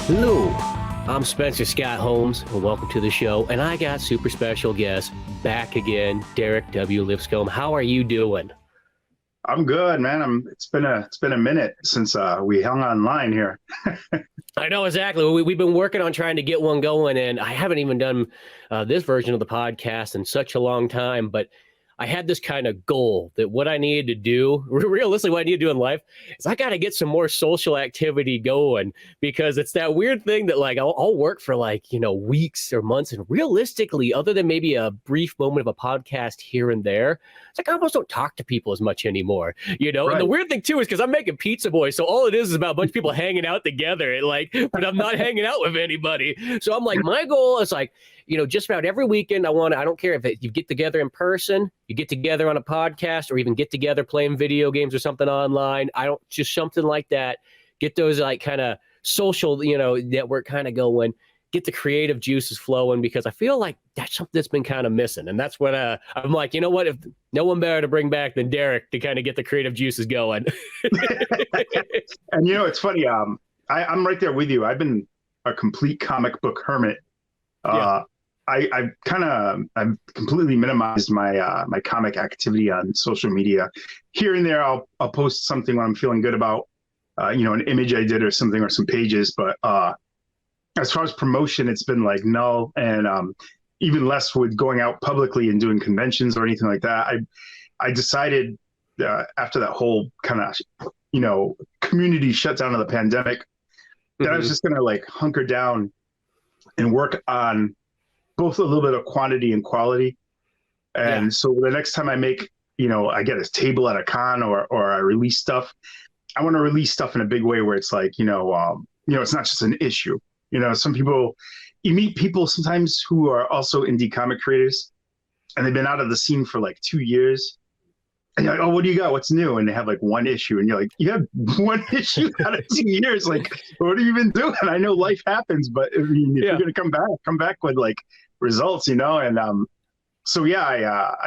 Hello, I'm Spencer Scott Holmes, and welcome to the show. And I got super special guest back again, Derek W. Lipscomb. How are you doing? I'm good, man. It's been a minute since we hung online here. I know exactly. We've been working on trying to get one going, and I haven't even done this version of the podcast in such a long time. But I had this kind of goal that what I needed to do, realistically, what I need to do in life is I got to get some more social activity going, because it's that weird thing that like I'll work for weeks or months. And realistically, other than maybe a brief moment of a podcast here and there, it's like I almost don't talk to people as much anymore, Right. And the weird thing too is because I'm making Pizza Boy. So all it is about a bunch of people hanging out together, but I'm not hanging out with anybody. So I'm like, my goal is just about every weekend, I don't care if you get together in person, you get together on a podcast, or even get together playing video games or something online. Just something like that. Get those kind of social, network kind of going, get the creative juices flowing, because I feel like that's something that's been kind of missing. And that's when I'm like, you know what, if no one better to bring back than Derek to kind of get the creative juices going. And it's funny. I'm right there with you. I've been a complete comic book hermit. Yeah. I've completely minimized my comic activity on social media. Here and there, I'll post something when I'm feeling good about, an image I did or something, or some pages. But as far as promotion, it's been like null, and even less with going out publicly and doing conventions or anything like that. I decided after that whole kind of community shutdown of the pandemic that I was just gonna hunker down and work on both a little bit of quantity and quality. And so the next time I make, I get a table at a con or I release stuff, I want to release stuff in a big way where it's it's not just an issue. Some people, you meet people sometimes who are also indie comic creators, and they've been out of the scene for 2 years. And you're like, oh, what do you got? What's new? And they have one issue. And you're like, you have one issue out of 2 years. What have you been doing? I know life happens, but if you're going to come back with results, and I've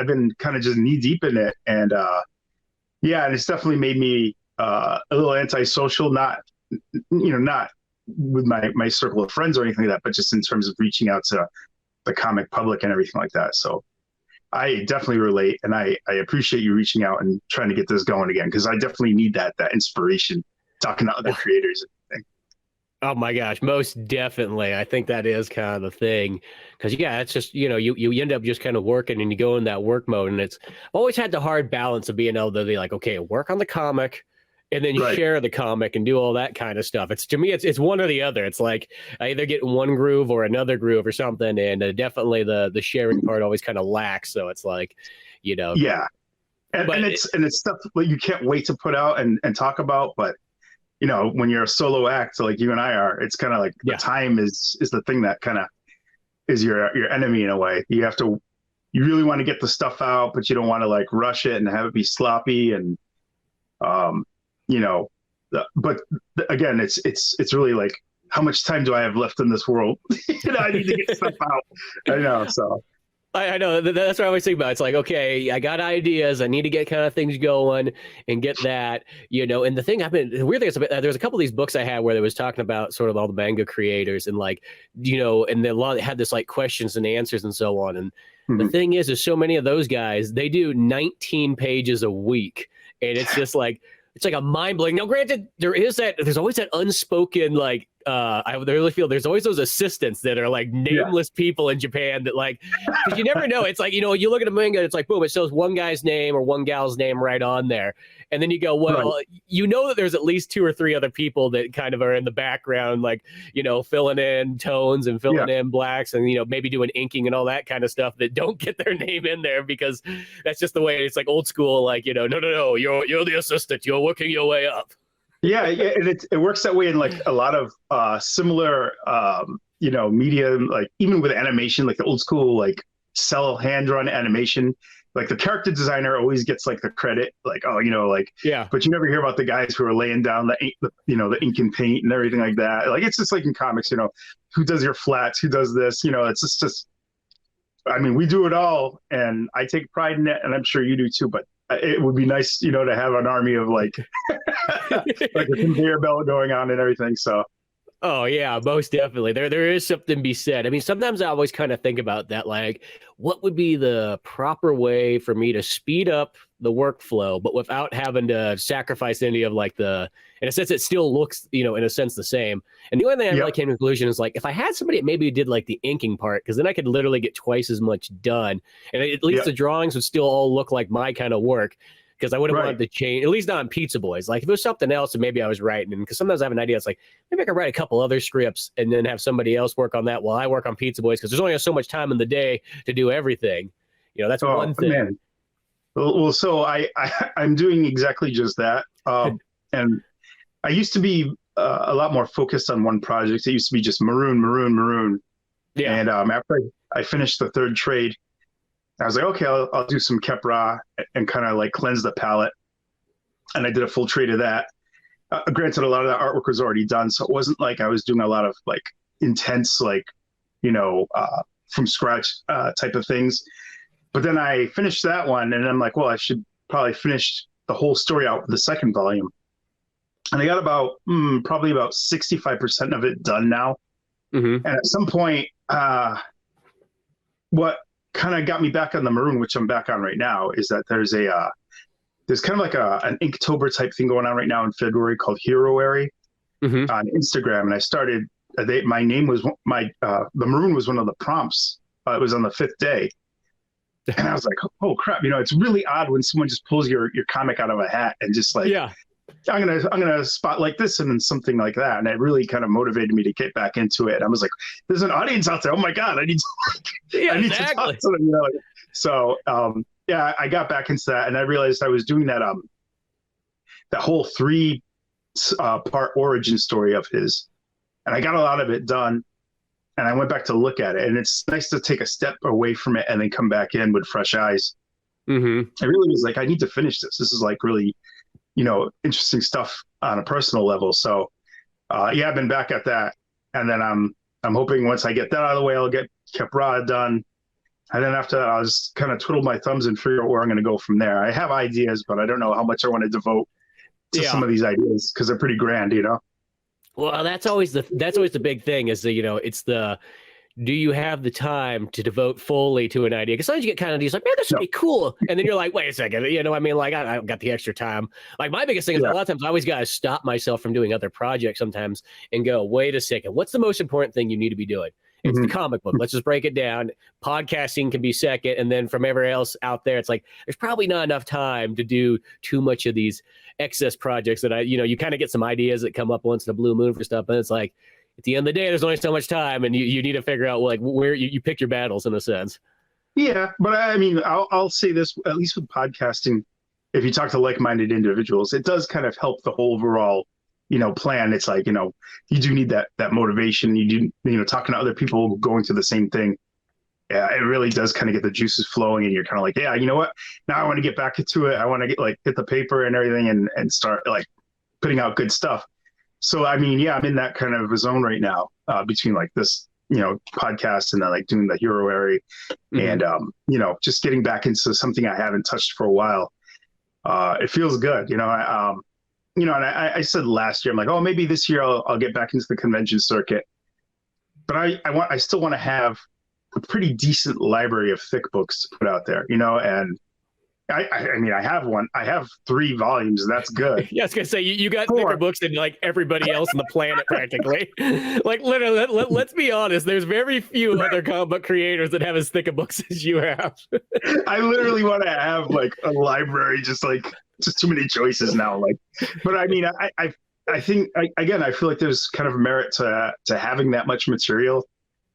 been kind of just knee deep in it, and and it's definitely made me a little antisocial, not with my circle of friends or anything like that, but just in terms of reaching out to the comic public and everything like that. So I definitely relate, and I appreciate you reaching out and trying to get this going again, because I definitely need that inspiration, talking to other creators and everything. Oh my gosh, most definitely. I think that is kind of the thing, because it's just you end up just kind of working, and you go in that work mode, and it's always had the hard balance of being able to be like, okay, work on the comic, and then you share the comic and do all that kind of stuff. It's, to me, it's one or the other. It's like I either get in one groove or another groove or something, and definitely the sharing part always kind of lacks. So it's yeah, and it's stuff that you can't wait to put out and talk about, but. When you're a solo act like you and I are, it's kind of the time is the thing that kind of is your enemy in a way. You really want to get the stuff out, but you don't want to rush it and have it be sloppy. And, but again, it's really how much time do I have left in this world? I need to get stuff out. I know. So. I know, that's what I always think about. It's like, okay, I got ideas. I need to get kind of things going and get that, and the weird thing is there's a couple of these books I had where they was talking about sort of all the manga creators and and a lot had this questions and answers and so on. And the thing is so many of those guys, they do 19 pages a week. And it's just it's a mind blowing. Now, granted, there's always that unspoken, I really feel there's always those assistants that are nameless people in Japan that because you never know. It's you look at a manga, it's boom, it shows one guy's name or one gal's name right on there. And then you go, well, that there's at least 2 or 3 other people that kind of are in the background, filling in tones and filling in blacks and, maybe doing inking and all that kind of stuff that don't get their name in there, because that's just the way it's old school, no, you're the assistant, you're working your way up. Yeah, and it works that way in a lot of similar media, even with animation, the old school cell hand drawn animation. The character designer always gets the credit, but you never hear about the guys who are laying down the ink, the ink and paint and everything like that. It's just in comics, who does your flats, who does this, it's just we do it all, and I take pride in it, and I'm sure you do too. But it would be nice, to have an army of a conveyor belt going on and everything. So Oh yeah, most definitely. There is something to be said. I mean, sometimes I always kind of think about that, like, what would be the proper way for me to speed up the workflow, but without having to sacrifice any of like in a sense, it still looks, in a sense the same. And the only thing I really Yep. came to the conclusion is like, if I had somebody that maybe did like the inking part, because then I could literally get twice as much done, and at least Yep. the drawings would still all look like my kind of work. Because I would have Right. wanted to change, at least not on Pizza Boys. Like if it was something else, and maybe I was writing, and because sometimes I have an idea, it's like maybe I could write a couple other scripts and then have somebody else work on that while I work on Pizza Boys, because there's only so much time in the day to do everything. That's Oh one thing. man. Well, so I'm doing exactly just that. And I used to be a lot more focused on one project. It used to be just Maroon, Maroon, Maroon. Yeah. And after I finished the third trade, I was like, okay, I'll do some Khep Ra and kind of like cleanse the palette. And I did a full trade of that. Granted, a lot of that artwork was already done, so it wasn't like I was doing a lot of like intense, like, from scratch type of things. But then I finished that one, and I'm like, well, I should probably finish the whole story out with the second volume. And I got probably about 65% of it done now. Mm-hmm. And at some point, what kind of got me back on the Maroon, which I'm back on right now, is that there's kind of like an Inktober type thing going on right now in February called Heroary Mm-hmm. on Instagram. And I started, my name was the Maroon was one of the prompts. It was on the 5th day. And I was like, oh crap, it's really odd when someone just pulls your comic out of a hat and just like, Yeah. I'm gonna spotlight this and then something like that. And it really kind of motivated me to get back into it. I was like, there's an audience out there. Oh my God, I need Yeah, to talk exactly. to them. So yeah, I got back into that, and I realized I was doing that that whole 3-part origin story of his, and I got a lot of it done. And I went back to look at it, and it's nice to take a step away from it and then come back in with fresh eyes. Mm-hmm. I really was like, I need to finish this. This is like really, interesting stuff on a personal level. So, yeah, I've been back at that, and then I'm hoping once I get that out of the way, I'll get Khep Ra done, and then after that, I'll just kind of twiddle my thumbs and figure out where I'm going to go from there. I have ideas, but I don't know how much I want to devote to some of these ideas because they're pretty grand, Well, that's always the big thing is it's do you have the time to devote fully to an idea? Because sometimes you get kind of like, man, this would be cool. And then you're like, wait a second, like I got the extra time. Like my biggest thing is a lot of times I always got to stop myself from doing other projects sometimes and go, wait a second, what's the most important thing you need to be doing? It's the comic book. Let's just break it down. Podcasting can be second. And then from everywhere else out there, it's like, there's probably not enough time to do too much of these excess projects that you kind of get some ideas that come up once in a blue moon for stuff. And it's like, at the end of the day, there's only so much time, and you need to figure out like where you pick your battles in a sense. Yeah, but I mean, I'll say this, at least with podcasting, if you talk to like-minded individuals, it does kind of help the whole overall, plan. It's like, you do need that motivation. You do, talking to other people going through the same thing. Yeah, it really does kind of get the juices flowing, and you're kind of like, yeah, you know what? Now I want to get back into it. I want to hit the paper and everything and start like putting out good stuff. So, I mean, yeah, I'm in that kind of a zone right now between like this, podcast and then like doing the Heroary and, just getting back into something I haven't touched for a while. It feels good, and I said last year, I'm like, oh, maybe this year I'll get back into the convention circuit. But I still want to have a pretty decent library of thick books to put out there, and I mean, I have one. I have 3 volumes, and that's good. Yeah, I was gonna say you got thicker books than like everybody else on the planet, practically. Like literally, let's be honest. There's very few other comic book creators that have as thick a books as you have. I literally want to have like a library, just too many choices now. Like, but I mean, I think again, I feel like there's kind of merit to having that much material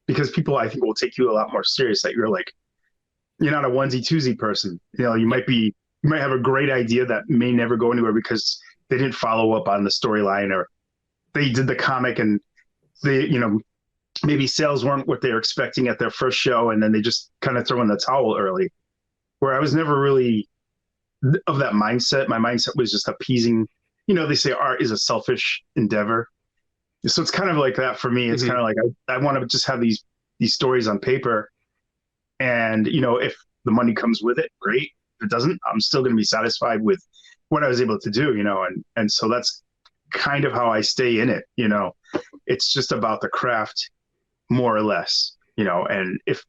because people, I think, will take you a lot more serious. That you're not a onesie twosie person. You might have a great idea that may never go anywhere because they didn't follow up on the storyline, or they did the comic and they, maybe sales weren't what they were expecting at their first show, and then they just kind of throw in the towel early. Where I was never really of that mindset. My mindset was just appeasing. They say art is a selfish endeavor, so it's kind of like that for me. It's kind of like I want to just have these stories on paper. And, if the money comes with it, great. If it doesn't, I'm still going to be satisfied with what I was able to do, and so that's kind of how I stay in it, it's just about the craft more or less, and if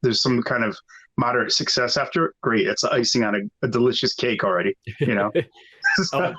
there's some kind of moderate success after it, great. It's icing on a delicious cake already, Oh,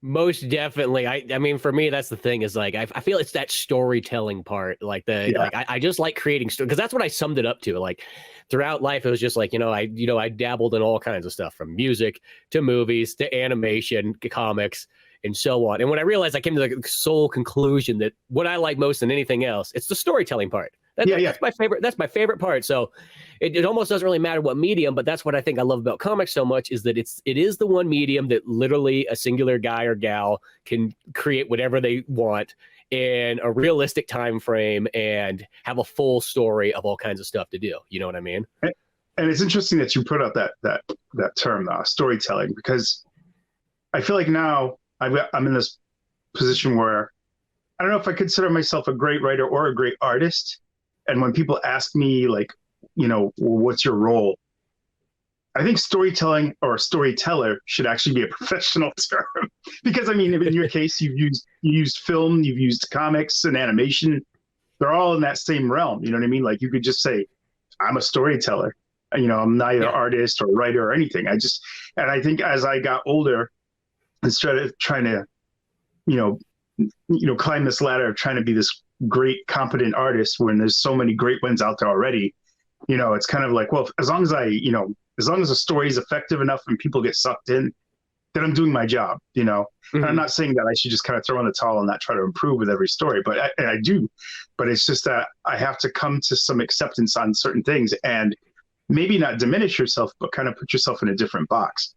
most definitely. I mean, for me, that's the thing is like, I feel it's that storytelling part. Like I just like creating story because that's what I summed it up to. Like throughout life, it was just like, I dabbled in all kinds of stuff from music to movies to animation, comics, and so on. And when I realized, I came to the sole conclusion that what I like most than anything else, it's the storytelling part. That's my favorite. That's my favorite part. So it almost doesn't really matter what medium, but that's what I think I love about comics so much is that it is the one medium that literally a singular guy or gal can create whatever they want in a realistic time frame and have a full story of all kinds of stuff to do. You know what I mean? And it's interesting that you put out that term, storytelling, because I feel like now I'm in this position where I don't know if I consider myself a great writer or a great artist. And when people ask me, like, well, what's your role? I think storytelling or storyteller should actually be a professional term because, I mean, in your case, you used film, you've used comics and animation. They're all in that same realm. You know what I mean? Like you could just say, I'm a storyteller. I'm neither artist or writer or anything. And I think as I got older and started trying to, climb this ladder of trying to be this great, competent artist when there's so many great ones out there already, it's kind of like, well, as long as the story is effective enough and people get sucked in, then I'm doing my job, Mm-hmm. And I'm not saying that I should just kind of throw in the towel and not try to improve with every story, but I do, but it's just that I have to come to some acceptance on certain things and maybe not diminish yourself, but kind of put yourself in a different box.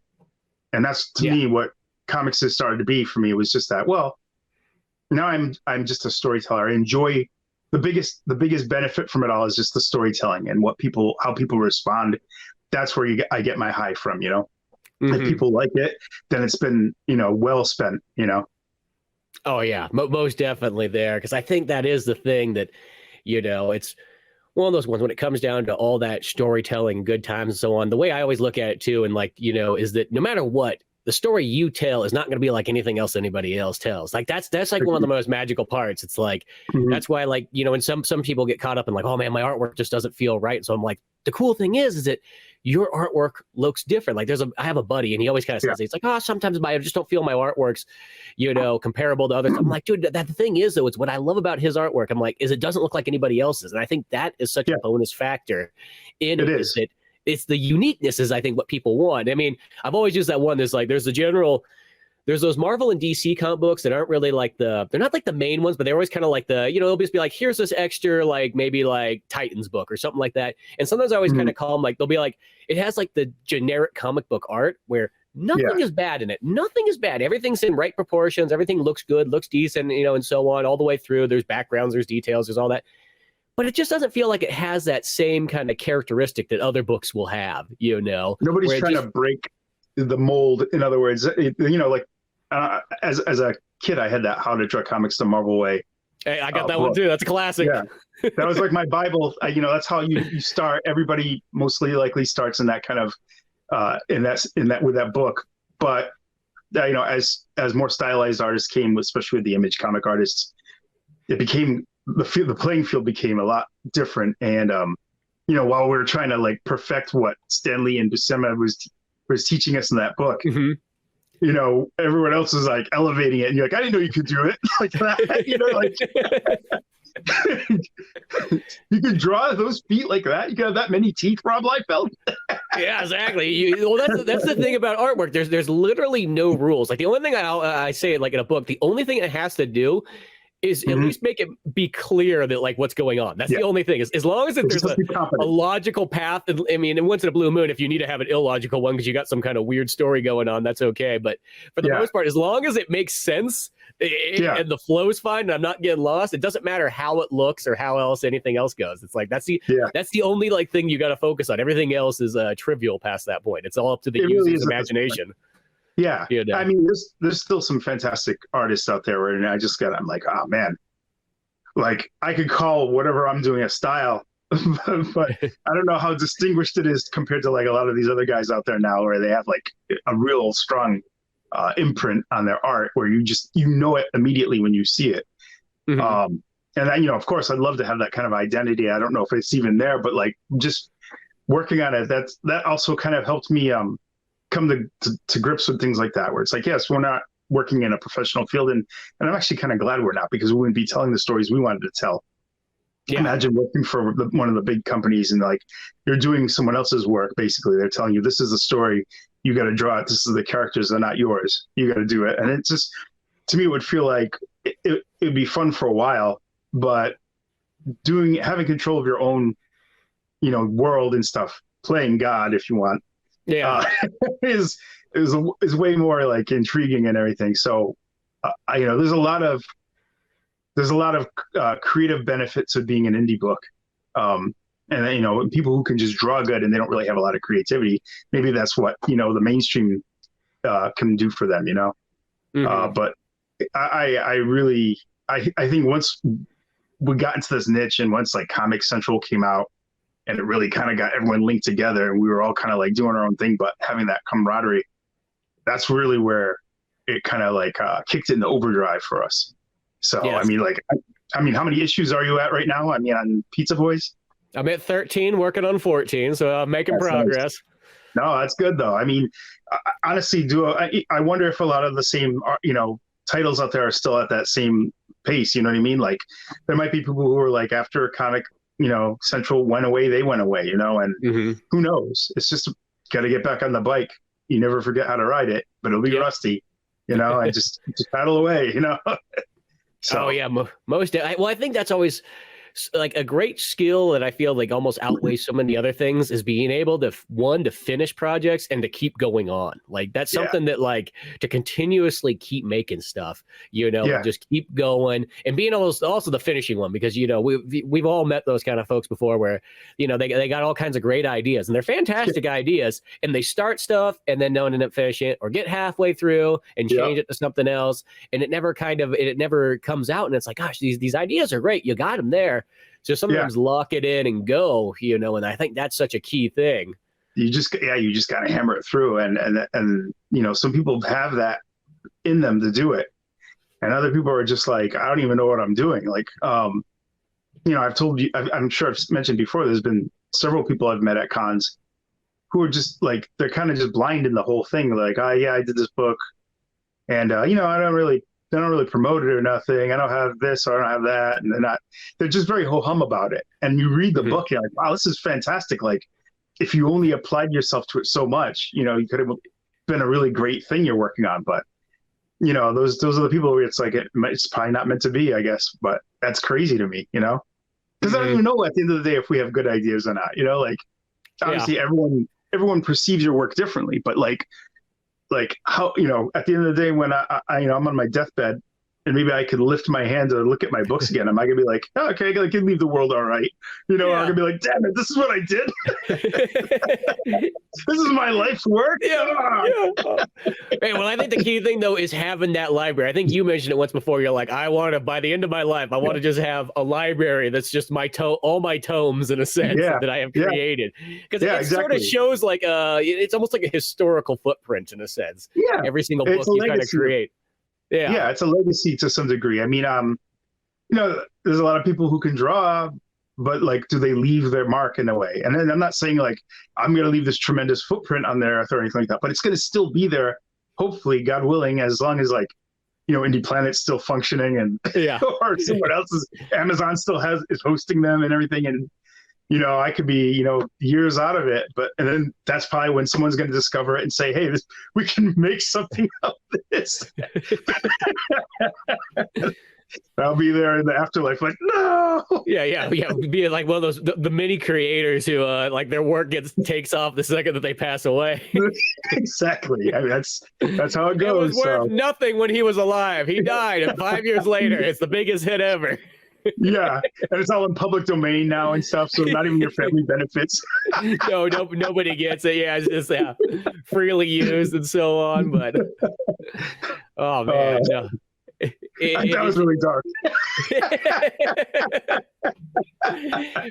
And that's to me what comics has started to be for me. It was just that, well, now I'm just a storyteller. I enjoy the biggest benefit from it all is just the storytelling and how people respond. That's where I get my high from, Mm-hmm. If people like it, then it's been, well spent, Oh yeah, most definitely there. Cause I think that is the thing that, it's one of those ones when it comes down to all that storytelling, good times and so on. The way I always look at it too, and like, is that no matter what, the story you tell is not going to be like anything else anybody else tells. Like that's like one of the most magical parts. It's like, that's why like, and some people get caught up in like, oh man, my artwork just doesn't feel right. So I'm like, the cool thing is that your artwork looks different. Like I have a buddy and he always kind of says, he's like, oh, sometimes I just don't feel my artwork's, comparable to others. I'm like, dude, that the thing is though, it's what I love about his artwork. I'm like, is it doesn't look like anybody else's. And I think that is such a bonus factor in it. Is that it's the uniqueness is I think what people want. I mean, I've always used that one. There's those Marvel and DC comic books that aren't really like they're not like the main ones, but they're always kind of like they'll just be like, here's this extra, like maybe like Titans book or something like that. And sometimes I always kind of call them like, they'll be like, it has like the generic comic book art where nothing is bad in it. Nothing is bad. Everything's in right proportions. Everything looks good, looks decent, and so on all the way through. There's backgrounds, there's details, there's all that. But it just doesn't feel like it has that same kind of characteristic that other books will have, Nobody's trying to break the mold. In other words, like as a kid, I had that How to Draw Comics the Marvel Way. Hey, I got that one too. That's a classic. Yeah, that was like my Bible. That's how you start. Everybody mostly likely starts in that kind of with that book. But as more stylized artists came, especially with the image comic artists, it became the playing field became a lot different. And while we were trying to like perfect what Stan Lee and Buscema was teaching us in that book, everyone else is like elevating it, and you're like, I didn't know you could do it like that. You could draw those feet like that. You could have that many teeth, Rob Liefeld. Yeah, exactly. That's the thing about artwork. There's literally no rules. Like the only thing I say like in a book, the only thing it has to do is at least make it be clear that like what's going on. That's the only thing. Is as long as there's a logical path. And, I mean, and once in a blue moon, if you need to have an illogical one because you got some kind of weird story going on, that's okay. But for the most part, as long as it makes sense and the flow is fine, and I'm not getting lost, it doesn't matter how it looks or how else anything else goes. It's like that's the only like thing you got to focus on. Everything else is trivial past that point. It's all up to the user's imagination. Yeah. I mean, there's still some fantastic artists out there where I'm like, oh man, like I could call whatever I'm doing a style, but I don't know how distinguished it is compared to like a lot of these other guys out there now where they have like a real strong imprint on their art where you know it immediately when you see it. Mhm. And then, of course, I'd love to have that kind of identity. I don't know if it's even there, but like just working on it, that also kind of helped me come to grips with things like that, where it's like, yes, we're not working in a professional field, and I'm actually kind of glad we're not, because we wouldn't be telling the stories we wanted to tell. Yeah. Imagine working for one of the big companies and like you're doing someone else's work. Basically, they're telling you this is the story, you got to draw it. This is the characters, they're not yours. You got to do it, and it's just, to me, it would feel like it'd be fun for a while, but having control of your own, world and stuff, playing God if you want, Yeah. is is way more like intriguing and everything. So, there's a lot of creative benefits of being an indie book. And people who can just draw good and they don't really have a lot of creativity, maybe that's what the mainstream can do for them. Mhm. But I really I think once we got into this niche, and once like Comic Central came out, and it really kind of got everyone linked together, and we were all kind of like doing our own thing, but having that camaraderie, that's really where it kind of like kicked into overdrive for us. So Yes. I mean, how many issues are you at right now? I mean, on Pizza Boys? I'm at 13, working on 14, so I'm making That's progress. nice. No, that's good though. I mean, honestly, I wonder if a lot of the same titles out there are still at that same pace. You know what I mean? Like there might be people who are like, after Comic Central went away, they went away. And Hmm. who knows? It's just got to get back on the bike. You never forget how to ride it, but it'll be rusty. And just paddle away. So Oh yeah, well, I think that's always like a great skill that I feel like almost outweighs so many other things, is being able to to finish projects and to keep going on. Like that's something that like to continuously keep making stuff, and just keep going, and being also the finishing one, because we've all met those kind of folks before where they got all kinds of great ideas and they're fantastic ideas, and they start stuff and then don't end up finishing it, or get halfway through and change it to something else, and it never comes out, and it's like, gosh, these ideas are great, you got them there. So sometimes lock it in and go, and I think that's such a key thing. You just got to hammer it through, and some people have that in them to do it, and other people are just like, I don't even know what I'm doing. Like, I've told you, I'm sure I've mentioned before, there's been several people I've met at cons who are just like, they're kind of just blind in the whole thing. They're like, oh yeah, I did this book, and I don't really promote it or nothing. I don't have this or I don't have that. And they're just very ho-hum about it. And you read the book, you're like, wow, this is fantastic. Like if you only applied yourself to it so much, you could have been a really great thing you're working on. But those are the people where it's like, it's probably not meant to be, I guess, but that's crazy to me, because I don't even know at the end of the day if we have good ideas or not, like obviously everyone perceives your work differently, but like how, at the end of the day, when I'm on my deathbed and maybe I could lift my hand to look at my books again, am I gonna be like, oh, okay, I can leave the world all right, or I'm gonna be like, damn it, this is what I did. This is my life's work. Hey, well, I think the key thing though is having that library. I think you mentioned it once before. You're like, I want to, by the end of my life, I want to just have a library that's just all my tomes in a sense that I have created, because it sort of shows like it's almost like a historical footprint in a sense. Every single book you kind of create. Yeah, it's a legacy to some degree. I mean, there's a lot of people who can draw, but like, do they leave their mark in a way? And then I'm not saying like I'm going to leave this tremendous footprint on there or anything like that, but it's going to still be there, hopefully, God willing, as long as like, Indie Planet's still functioning, and or someone else's, Amazon still is hosting them and everything, and I could be years out of it, and then that's probably when someone's going to discover it and say, hey, we can make something of this. I'll be there in the afterlife, like, no. Be like one of those the mini creators who like their work takes off the second that they pass away. Exactly. I mean, that's how it goes. It was worth nothing when he was alive. He died, and 5 years later, it's the biggest hit ever. And it's all in public domain now and stuff, so not even your family benefits. No, nobody gets it. It's just freely used and so on. But oh man, no. That was really dark.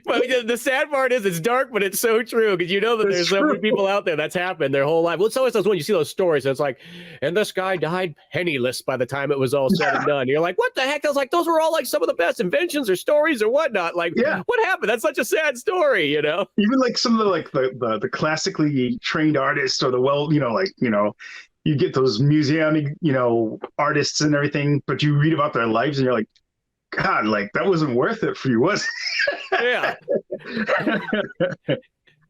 But the sad part is it's dark, but it's so true because you know that there's so many people out there that's happened their whole life. Well, it's always those when you see those stories, it's like, and this guy died penniless by the time it was all said and done. You're like, what the heck? I was like, those were all like some of the best inventions or stories or whatnot. Like, what happened? That's such a sad story, you know? Even like some of the classically trained artists or you get those museum, artists and everything, but you read about their lives and you're like, God, like that wasn't worth it for you, was it? Yeah.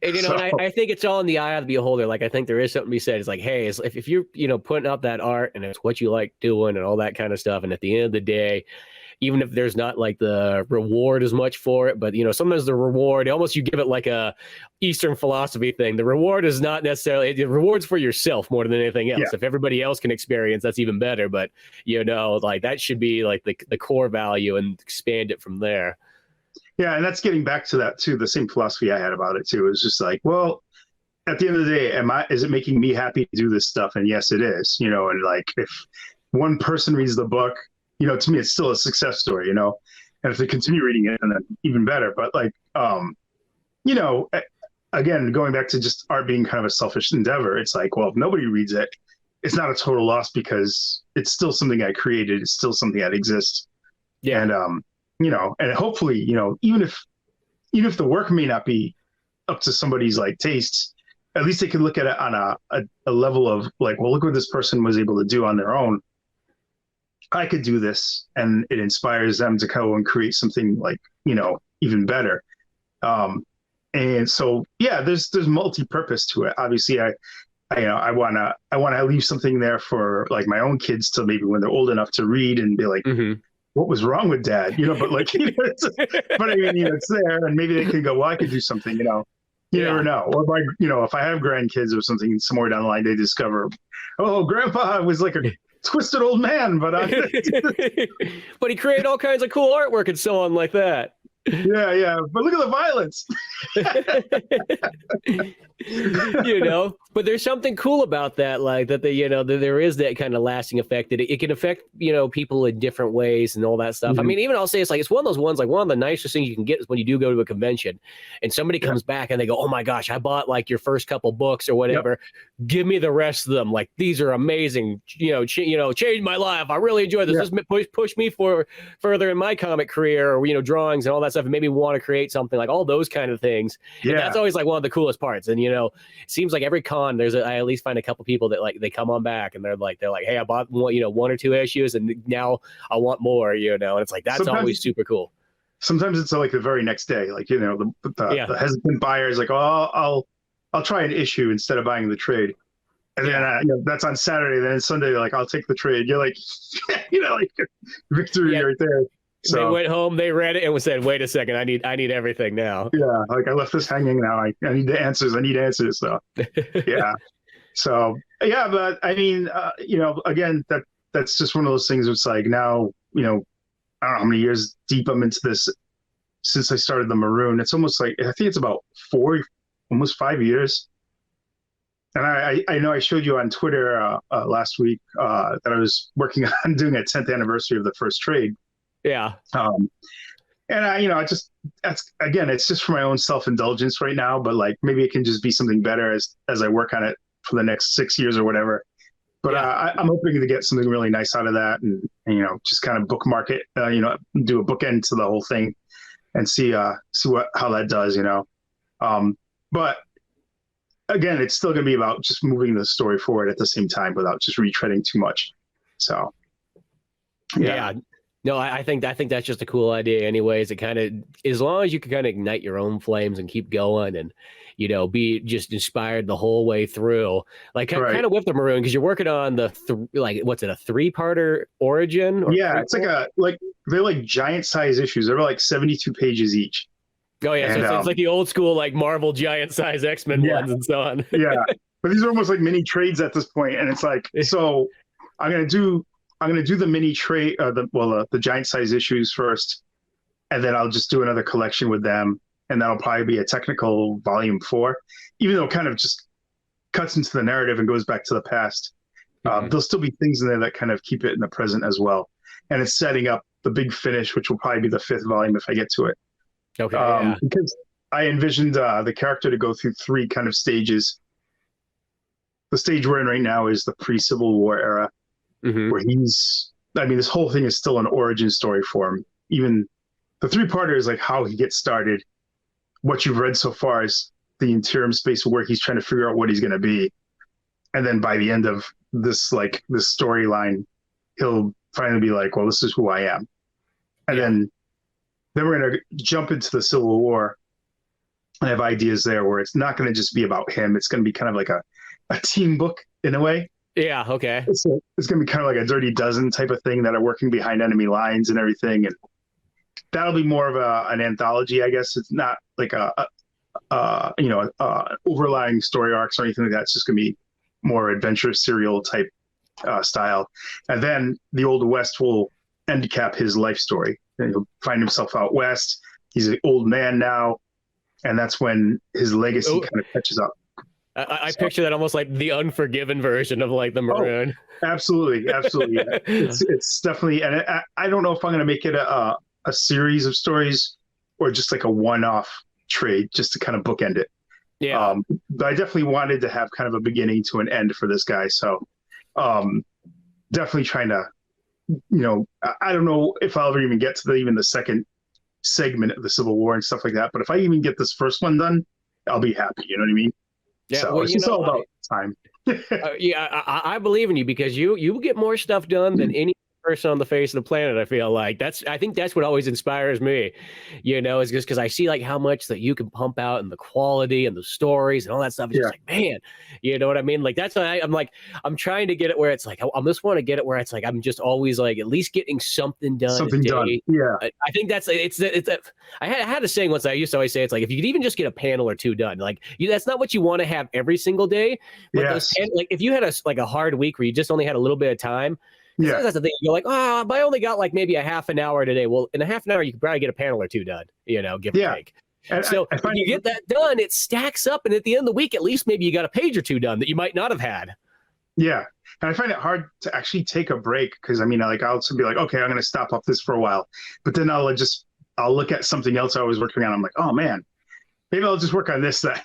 And, and I think it's all in the eye of the beholder. Like, I think there is something to be said. It's like, hey, if you're, putting out that art and it's what you like doing and all that kind of stuff. And at the end of the day, even if there's not like the reward as much for it, but sometimes the reward, almost you give it like a Eastern philosophy thing. The reward is not necessarily, the reward's for yourself more than anything else. Yeah. If everybody else can experience, that's even better. But like that should be like the core value and expand it from there. Yeah, and that's getting back to that too. The same philosophy I had about it too. It's just like, well, at the end of the day, is it making me happy to do this stuff? And yes, it is. And like if one person reads the book, to me, it's still a success story, and if they continue reading it, then even better. But like, again, going back to just art being kind of a selfish endeavor, it's like, well, if nobody reads it, it's not a total loss because it's still something I created. It's still something that exists. Yeah. And, and hopefully, even if the work may not be up to somebody's like tastes, at least they can look at it on a level of like, well, look what this person was able to do on their own. I could do this, and it inspires them to go and create something like, even better. And so, yeah, there's multi-purpose to it. Obviously, I want to leave something there for like my own kids to maybe when they're old enough to read and be like, what was wrong with Dad? But like, but I mean, it's there, and maybe they can go, well, I could do something, You never know. Or if I have grandkids or something, somewhere down the line, they discover, oh, Grandpa was like a twisted old man, but but he created all kinds of cool artwork and so on like that. Yeah, but look at the violence. But there's something cool about that, like that there is that kind of lasting effect that it can affect people in different ways and all that stuff. I mean, even I'll say it's like it's one of those ones, like one of the nicest things you can get is when you do go to a convention and somebody comes back and they go, oh my gosh, I bought like your first couple books or whatever, give me the rest of them, like these are amazing, changed my life, I really enjoyed this. This pushed me further in my comic career, or drawings and all that stuff, and made me want to create something, like all those kind of things. And that's always like one of the coolest parts. And it seems like every con I at least find a couple people that like they come on back and they're like, hey, I bought one or two issues and now I want more, and it's like that's always super cool. Sometimes it's like the very next day, like the hesitant buyer is like, oh, I'll try an issue instead of buying the trade. And then that's on Saturday. Then Sunday, they're like, I'll take the trade. You're like, like victory right there. So they went home, they read it, and said, "Wait a second, I need everything now." Yeah, like I left this hanging now. I need the answers. I need answers. So, yeah. So yeah, but I mean, again, that's just one of those things. It's like now, I don't know how many years deep I'm into this since I started the Maroon. It's almost like I think it's about almost 5 years. And I know I showed you on Twitter last week that I was working on doing a 10th anniversary of the first trade. Yeah. And it's just for my own self-indulgence right now, but like maybe it can just be something better as I work on it for the next 6 years or whatever. But I'm hoping to get something really nice out of that and just kind of bookmark it, do a bookend to the whole thing and see how that does, but again, it's still going to be about just moving the story forward at the same time without just retreading too much. So, yeah. No, I think that's just a cool idea anyways. It kind of, as long as you can kind of ignite your own flames and keep going and, be just inspired the whole way through, like kind of with the Maroon, because you're working on the, what's it, a 3-parter origin? It's they're like giant size issues. They're like 72 pages each. Oh yeah, so it's like the old school, like Marvel giant size X-Men ones and so on. Yeah, but these are almost like mini trades at this point, and it's like, so I'm gonna do the mini trade, the giant size issues first, and then I'll just do another collection with them, and that'll probably be a technical volume 4, even though it kind of just cuts into the narrative and goes back to the past. There'll still be things in there that kind of keep it in the present as well. and it's setting up the big finish, which will probably be the 5th volume if I get to it. Okay. Yeah. Because I envisioned the character to go through 3 kind of stages. The stage we're in right now is the pre-Civil War era, where this whole thing is still an origin story for him. Even the 3-parter is like how he gets started. What you've read so far is the interim space where he's trying to figure out what he's going to be. And then by the end of this storyline, he'll finally be like, well, this is who I am. And then we're going to jump into the Civil War. I have ideas there where it's not going to just be about him. It's going to be kind of like a team book in a way. Yeah. Okay. It's going to be kind of like a Dirty Dozen type of thing that are working behind enemy lines and everything. And that'll be more of an anthology, I guess. It's not like overlying story arcs or anything like that. It's just going to be more adventure serial type style. And then the Old West will end cap his life story. And he'll find himself out west. He's an old man now. And that's when his legacy kind of catches up. I picture that almost like the Unforgiven version of like the Maroon. Oh, absolutely. It's definitely, and I don't know if I'm going to make it a series of stories or just like a one-off trade just to kind of bookend it. Yeah. But I definitely wanted to have kind of a beginning to an end for this guy. So definitely trying to, I don't know if I'll ever even get to even the second segment of the Civil War and stuff like that. But if I even get this first one done, I'll be happy. You know what I mean? Yeah, so well, it's just all about time. I believe in you because you get more stuff done than any person on the face of the planet. I feel like I think that's what always inspires me, is just because I see like how much that you can pump out and the quality and the stories and all that stuff. It's just like, man, you know what I mean? Like that's why I'm trying to get it where it's like I just want to get it where it's like I'm just always like at least getting something done. Yeah, I think that's I had a saying once. I used to always say it's like if you could even just get a panel or 2 done, like that's not what you want to have every single day. But like if you had a hard week where you just only had a little bit of time. Yeah, that's the thing. You're like, but I only got like maybe a half an hour today. Well, in a half an hour, you could probably get a panel or 2 done. Give or take. And so if you get that done, it stacks up, and at the end of the week, at least maybe you got a page or 2 done that you might not have had. Yeah, and I find it hard to actually take a break because I'll also be like, okay, I'm going to stop off this for a while, but then I'll look at something else I was working on. I'm like, oh man, maybe I'll just work on this then.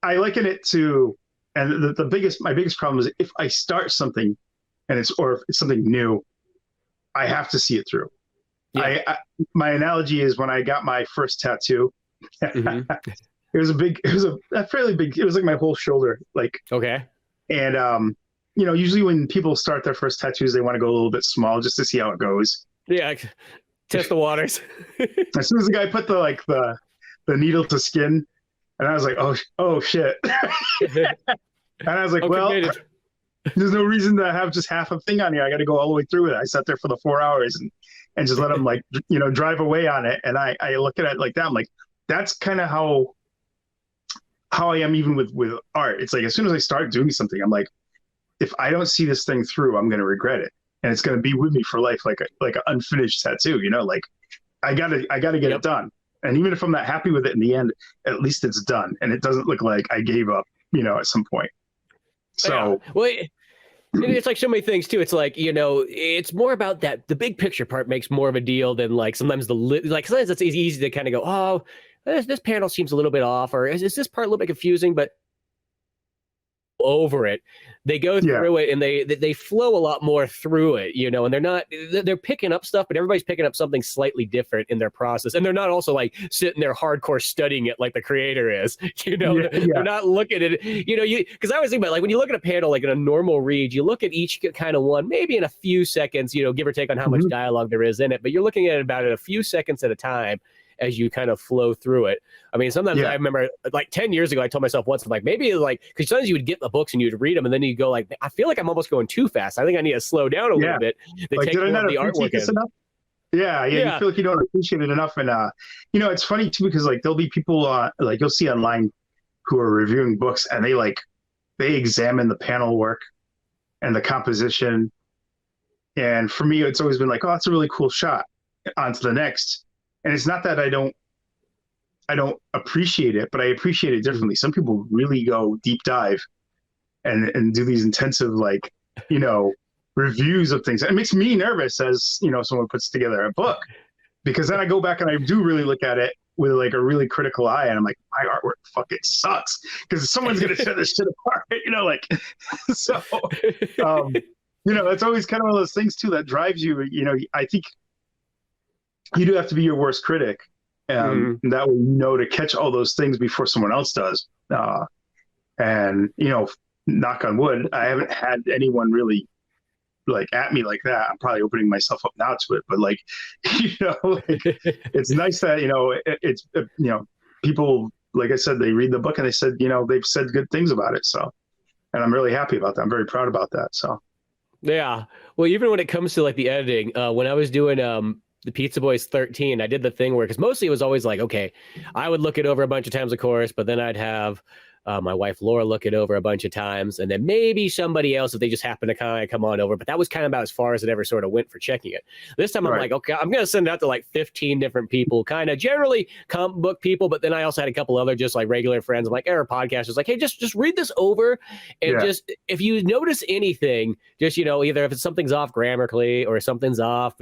I liken it to, and my biggest problem is if I start something. And if it's something new, I have to see it through. Yeah. My analogy is when I got my first tattoo, it was a fairly big, it was like my whole shoulder. Okay. And, usually when people start their first tattoos, they want to go a little bit small just to see how it goes. Yeah. Test the waters. As soon as the guy put the needle to skin, and I was like, oh shit. And I was like, there's no reason to have just half a thing on here. I got to go all the way through it. I sat there for the 4 hours and just let them drive away on it. And I look at it like that. I'm like, that's kind of how I am even with art. It's like, as soon as I start doing something, I'm like, if I don't see this thing through, I'm going to regret it. And it's going to be with me for life. Like an unfinished tattoo, like I gotta get it done. And even if I'm not happy with it in the end, at least it's done. And it doesn't look like I gave up, at some point. So, well, it's like so many things too. It's like, it's more about that. The big picture part makes more of a deal than like sometimes sometimes it's easy to kind of go, oh, this panel seems a little bit off, or is this part a little bit confusing, but over it, they go through it and they flow a lot more through it, and they're picking up stuff, but everybody's picking up something slightly different in their process, and they're not also like sitting there hardcore studying it like the creator is. They're not looking at it, because I always think about like when you look at a panel like in a normal read, you look at each kind of one maybe in a few seconds, give or take on how much dialogue there is in it, but you're looking at it about a few seconds at a time as you kind of flow through it. I mean, sometimes I remember like 10 years ago, I told myself once, I'm like, maybe like, because sometimes you would get the books and you'd read them and then you go like, I feel like I'm almost going too fast. I think I need to slow down a little bit. Like, did I not appreciate this enough? Yeah. You feel like you don't appreciate it enough. And, it's funny too, because like there'll be people like you'll see online who are reviewing books and they examine the panel work and the composition. And for me, it's always been like, oh, that's a really cool shot. On to the next. And it's not that I don't appreciate it, but I appreciate it differently. Some people really go deep dive and do these intensive, like, reviews of things. It makes me nervous as, someone puts together a book, because then I go back and I do really look at it with like a really critical eye, and I'm like, my artwork fucking sucks because someone's gonna tear this shit apart, so it's always kind of one of those things too that drives you. I think you do have to be your worst critic, that way to catch all those things before someone else does. And knock on wood, I haven't had anyone really like at me like that. I'm probably opening myself up now to it, but like, it's nice that, it's, people, like I said, they read the book and they said, they've said good things about it. So, and I'm really happy about that. I'm very proud about that. So. Yeah. Well, even when it comes to like the editing, when I was doing, the Pizza Boys 13, I did the thing where, because mostly it was always like, okay, I would look it over a bunch of times, of course, but then I'd have my wife Laura look it over a bunch of times, and then maybe somebody else if they just happen to kind of come on over. But that was kind of about as far as it ever sort of went for checking it. This time I'm like, okay, I'm going to send it out to like 15 different people, kind of generally comic book people, but then I also had a couple other just like regular friends. I'm like, podcasters, like, hey, just read this over, and just if you notice anything, just either if something's off grammatically or something's off,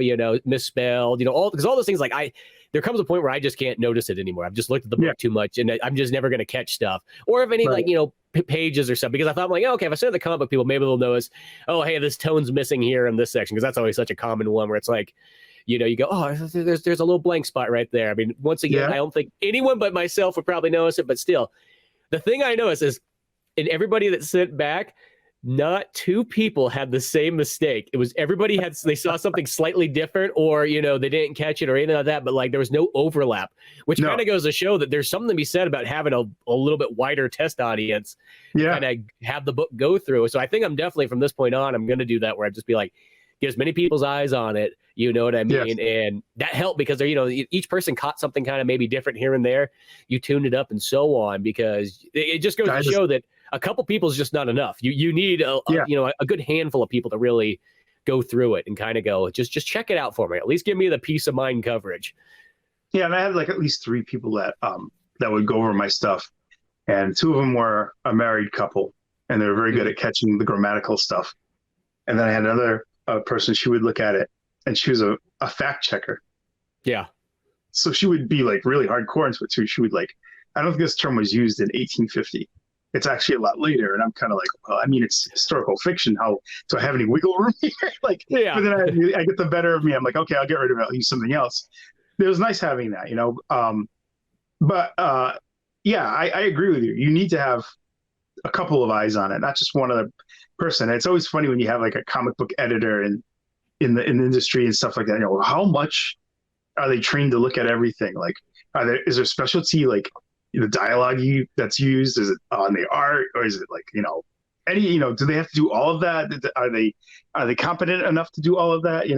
misspelled, because all those things, like there comes a point where I just can't notice it anymore. I've just looked at the book too much, and I'm just never going to catch stuff. Or if any pages or something, because I thought, I'm like, okay, if I send it to the comic book people, maybe they'll notice, oh, hey, this tone's missing here in this section, because that's always such a common one where it's like, you go, oh, there's a little blank spot right there. I mean, once again, I don't think anyone but myself would probably notice it, but still, the thing I noticed is, in everybody that sent back, not two people had the same mistake. It was everybody they saw something slightly different, or they didn't catch it or anything like that, but like there was no overlap, which kind of goes to show that there's something to be said about having a little bit wider test audience, kind of have the book go through. So I think I'm definitely, from this point on, I'm going to do that, where I just be like, get as many people's eyes on it, you know what I mean? And that helped, because each person caught something kind of maybe different here and there. You tuned it up and so on, because it just goes to show that a couple people is just not enough. You need a good handful of people to really go through it and kind of go, just check it out for me. At least give me the peace of mind coverage. Yeah, and I had like at least 3 people that would go over my stuff, and 2 of them were a married couple, and they were very good at catching the grammatical stuff. And then I had another person, she would look at it, and she was a fact checker. Yeah. So she would be like really hardcore into it too. She would like, I don't think this term was used in 1850. It's actually a lot later, and I'm kind of like, well, I mean, it's historical fiction. How do I have any wiggle room here? But then I get the better of me. I'm like, okay, I'll get rid of it. I'll use something else. It was nice having that, I agree with you. You need to have a couple of eyes on it, not just one other person. It's always funny when you have like a comic book editor in the industry and stuff like that. How much are they trained to look at everything? Like, is there specialty, like the dialogue that's used? Is it on the art, or is it like do they have to do all of that? Are they competent enough to do all of that?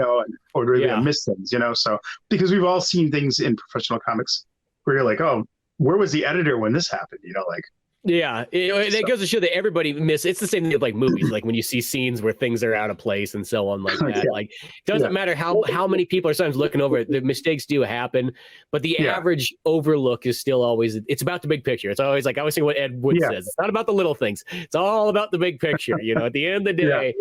Or do they miss things? So, because we've all seen things in professional comics where you're like, oh, where was the editor when this happened? It goes to show that everybody it's the same thing with like movies, like when you see scenes where things are out of place and so on like that. Like, doesn't matter how many people are sometimes looking over it, the mistakes do happen, but the average overlook is still always, it's about the big picture. It's always like, I always think what Ed Wood says, it's not about the little things, it's all about the big picture. At the end of the day,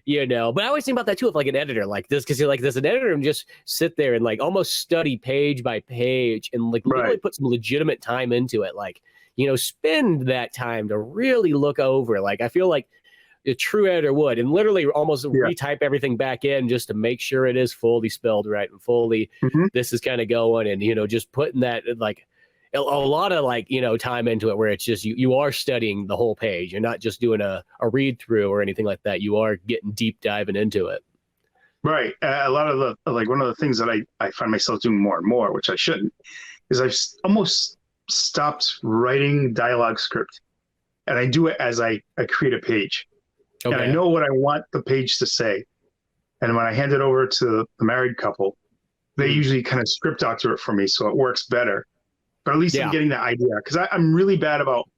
but I always think about that too, with like an editor like this, because you're like, does an editor just sit there and like almost study page by page and like literally put some legitimate time into it, like spend that time to really look over. Like, I feel like a true editor would, and literally almost retype everything back in just to make sure it is fully spelled right and fully this is kind of going, and just putting that like a lot of like time into it, where it's just you are studying the whole page. You're not just doing a read through or anything like that. You are getting deep diving into it. Right. A lot of the one of the things that I find myself doing more and more, which I shouldn't, is I've almost stopped writing dialogue script, and I do it as I create a page. And I know what I want the page to say, and when I hand it over to the married couple, they usually kind of script doctor it for me, so it works better. But at least I'm getting the idea, because I'm really bad about,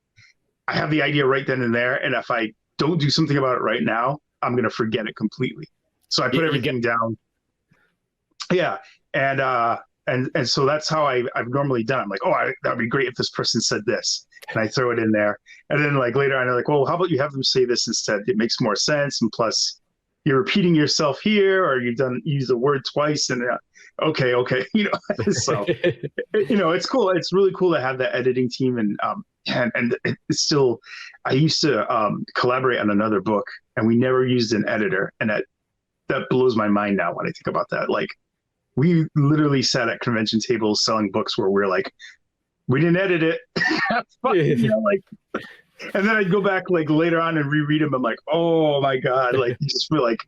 I have the idea right then and there, and if I don't do something about it right now, I'm going to forget it completely. So I put everything down. And so that's how I've normally done it. I'm like, that'd be great if this person said this, and I throw it in there. And then like later on, I'm like, well, how about you have them say this instead? It makes more sense, and plus, you're repeating yourself here, or you've used the word twice, and okay, so it's cool. It's really cool to have that editing team, and it's still. I used to collaborate on another book, and we never used an editor, and that blows my mind now when I think about that. Like, we literally sat at convention tables selling books where we're like, we didn't edit it. And then I'd go back like later on and reread them. I'm like, oh my God, like you just feel like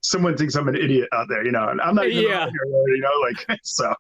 someone thinks I'm an idiot out there, and I'm not even so.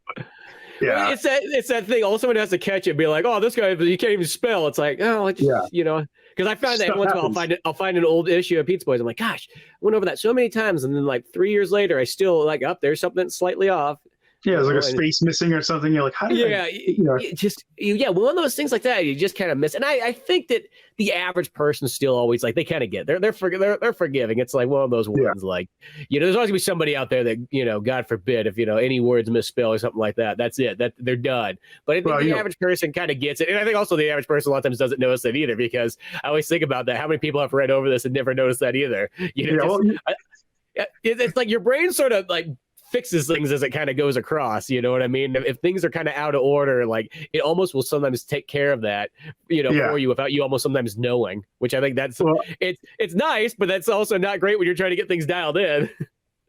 Yeah, it's that thing. All someone has to catch it and be like, "Oh, this guy, you can't even spell." It's like, oh, because I found that once in a while I'll find an old issue of Pizza Boys. I'm like, gosh, I went over that so many times, and then like 3 years later, I still like, there's something slightly off. Yeah, there's like a space missing or something. You're like, how do one of those things like that, you just kind of miss. And I think that the average person still always like, they kind of get, they're forgiving. It's like one of those ones, like, there's always gonna be somebody out there that, God forbid, if, any words misspell or something like that, that's it, that they're done. But I think the average person kind of gets it. And I think also the average person a lot of times doesn't notice that either, because I always think about that. How many people have read over this and never noticed that either? It's like your brain sort of like fixes things as it kind of goes across, you know what I mean? If things are kind of out of order, like it almost will sometimes take care of that, for you without you almost sometimes knowing, which I think that's, it's nice, but that's also not great when you're trying to get things dialed in.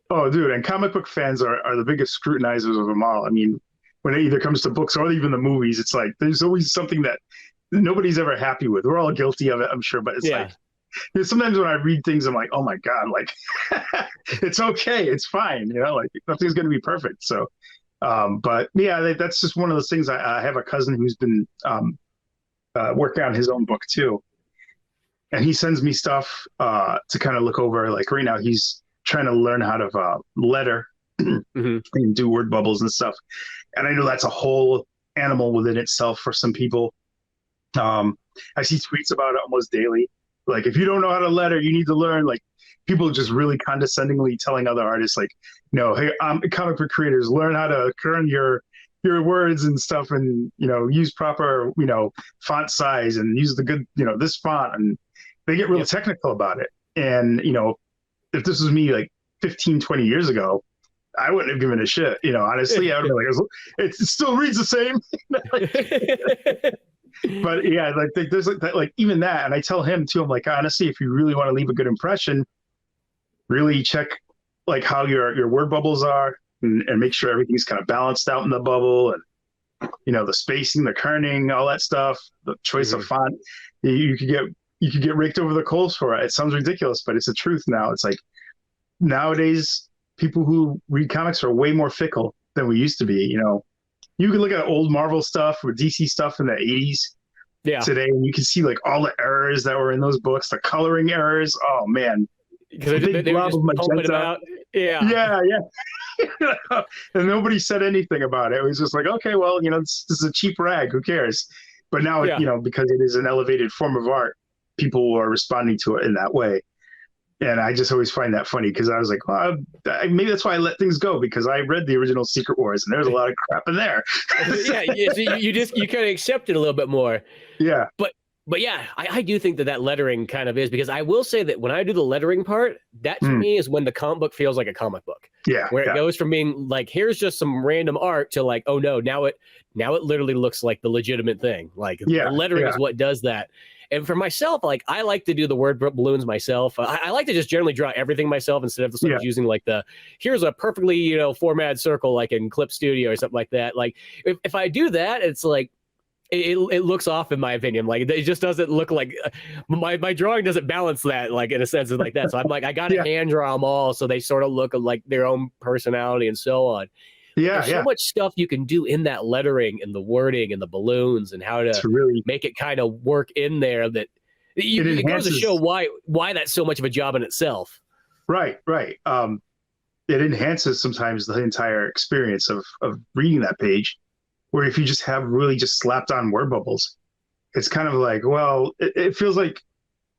Oh, dude. And comic book fans are the biggest scrutinizers of them all. I mean, when it either comes to books or even the movies, it's like, there's always something that nobody's ever happy with. We're all guilty of it, I'm sure, but it's like, sometimes when I read things, I'm like, oh my God, like it's okay. It's fine. Like nothing's going to be perfect. So, but yeah, that's just one of those things. I have a cousin who's been working on his own book too. And he sends me stuff to kind of look over. Like right now he's trying to learn how to letter and do word bubbles and stuff. And I know that's a whole animal within itself for some people. I see tweets about it almost daily. Like, if you don't know how to letter, you need to learn. Like, people just really condescendingly telling other artists, like, no, hey, comic book creators, learn how to kern your words and stuff, and use proper font size, and use the good this font, and they get real technical about it. And if this was me like 15, 20 years ago, I wouldn't have given a shit. Honestly, I would be like, it still reads the same. But yeah, like there's like even that, and I tell him too. I'm like, honestly, if you really want to leave a good impression, really check like how your word bubbles are, and make sure everything's kind of balanced out in the bubble, and the spacing, the kerning, all that stuff, the choice of font. You could get raked over the coals for it. It sounds ridiculous, but it's the truth now. It's like nowadays people who read comics are way more fickle than we used to be. You can look at old Marvel stuff or DC stuff in the 80s today, and you can see like all the errors that were in those books, the coloring errors. Oh man, because they were just pumping them out. Yeah. And nobody said anything about it. It was just like, okay, well, this is a cheap rag. Who cares? But now, because it is an elevated form of art, people are responding to it in that way. And I just always find that funny, because I was like, well, maybe that's why I let things go, because I read the original Secret Wars, and there's a lot of crap in there. So you kind of accept it a little bit more. Yeah. But yeah, I do think that lettering kind of is, because I will say that when I do the lettering part, that to me is when the comic book feels like a comic book. Yeah. Where it goes from being like, here's just some random art, to like, oh no, now it literally looks like the legitimate thing. Like the lettering is what does that. And for myself, like, I like to do the word balloons myself. I like to just generally draw everything myself, instead of using like here's a perfectly, formatted circle, like in Clip Studio or something like that. Like if I do that, it's like, it looks off, in my opinion. Like, it just doesn't look like my drawing doesn't balance that, like, in a sense of like that. So I'm like, I got to hand draw them all, so they sort of look like their own personality and so on. There's so much stuff you can do in that lettering and the wording and the balloons, and how to really make it kind of work in there, that it goes to show why that's so much of a job in itself. Right. It enhances sometimes the entire experience of reading that page, where if you just have really just slapped on word bubbles, it's kind of like, well, it feels like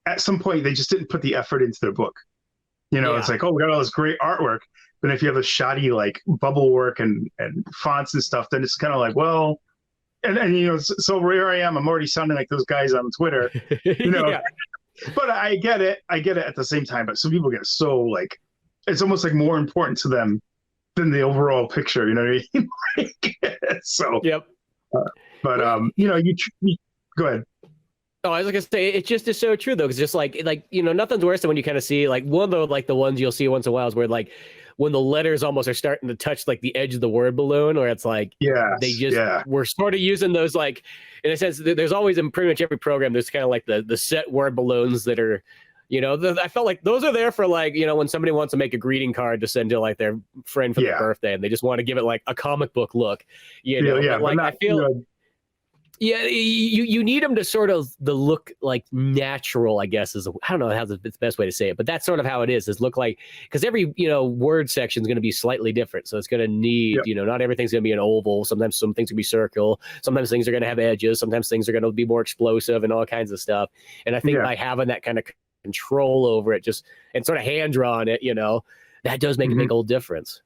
at some point they just didn't put the effort into their book. It's like, oh, we got all this great artwork. But if you have a shoddy like bubble work and fonts and stuff, then it's kind of like, well, and so here I am. I'm already sounding like those guys on Twitter, But I get it at the same time. But some people get so like it's almost like more important to them than the overall picture. You know what I mean? So, Yep. but you go ahead. Oh, I was gonna say it just is so true though, because just like nothing's worse than when you kind of see like one of the like the ones you'll see once in a while is where like when the letters almost are starting to touch like the edge of the word balloon, or it's like they just we're sort of using those like in a sense. There's always in pretty much every program there's kind of like the set word balloons that are. I felt like those are there for like, when somebody wants to make a greeting card to send to like their friend for their birthday and they just want to give it like a comic book look, But, like I feel, you need them to sort of the look like natural, I guess I don't know how the best way to say it, but that's sort of how it is look like, because every, word section is going to be slightly different. So it's going to need, not everything's going to be an oval. Sometimes some things will be circle. Sometimes things are going to have edges. Sometimes things are going to be more explosive and all kinds of stuff. And I think by having that kind of control over it and sort of hand drawn it, that does make a big old difference.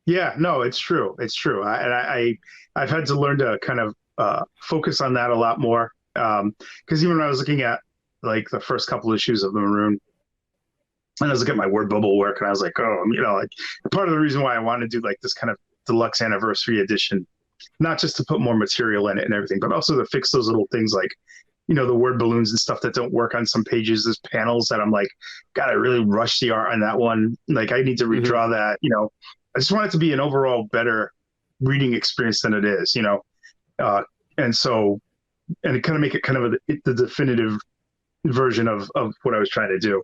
Yeah, no, it's true. I've had to learn to kind of focus on that a lot more. Because even when I was looking at like the first couple issues of the Maroon, and I was looking at my word bubble work, and I was like, like part of the reason why I want to do like this kind of deluxe anniversary edition, not just to put more material in it and everything, but also to fix those little things like, the word balloons and stuff that don't work on some pages. There's panels that I'm like, God, I really rushed the art on that one. Like I need to redraw that, I just want it to be an overall better reading experience than it is, and it kind of make it kind of the definitive version of what I was trying to do.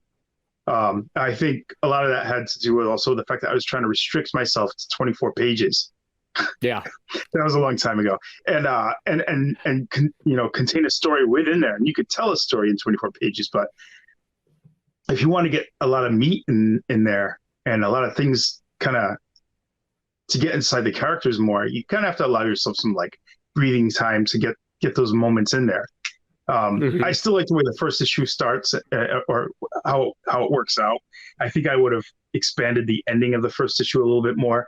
I think a lot of that had to do with also the fact that I was trying to restrict myself to 24 pages. Yeah, that was a long time ago, and contain a story within there, and you could tell a story in 24 pages. But if you want to get a lot of meat in there and a lot of things kind of to get inside the characters more, you kind of have to allow yourself some like breathing time to get those moments in there. I still like the way the first issue starts or how it works out. I think I would have expanded the ending of the first issue a little bit more.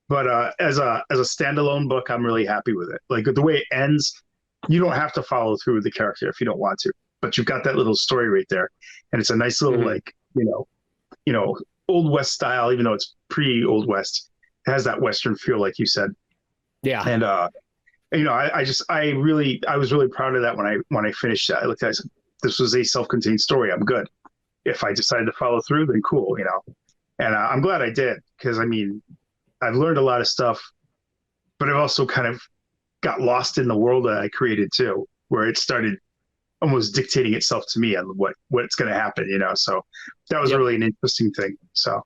But as a standalone book, I'm really happy with it. Like the way it ends, you don't have to follow through with the character if you don't want to. But you've got that little story right there, and it's a nice little like Old West style, even though it's pre-Old West. It has that Western feel, like you said. Yeah. And I was really proud of that when I finished that. I looked at it, I said, this was a self-contained story. I'm good. If I decide to follow through, then cool, And I'm glad I did, because I've learned a lot of stuff, but I've also kind of got lost in the world that I created too, where it started almost dictating itself to me on what's going to happen, So that was really an interesting thing. So.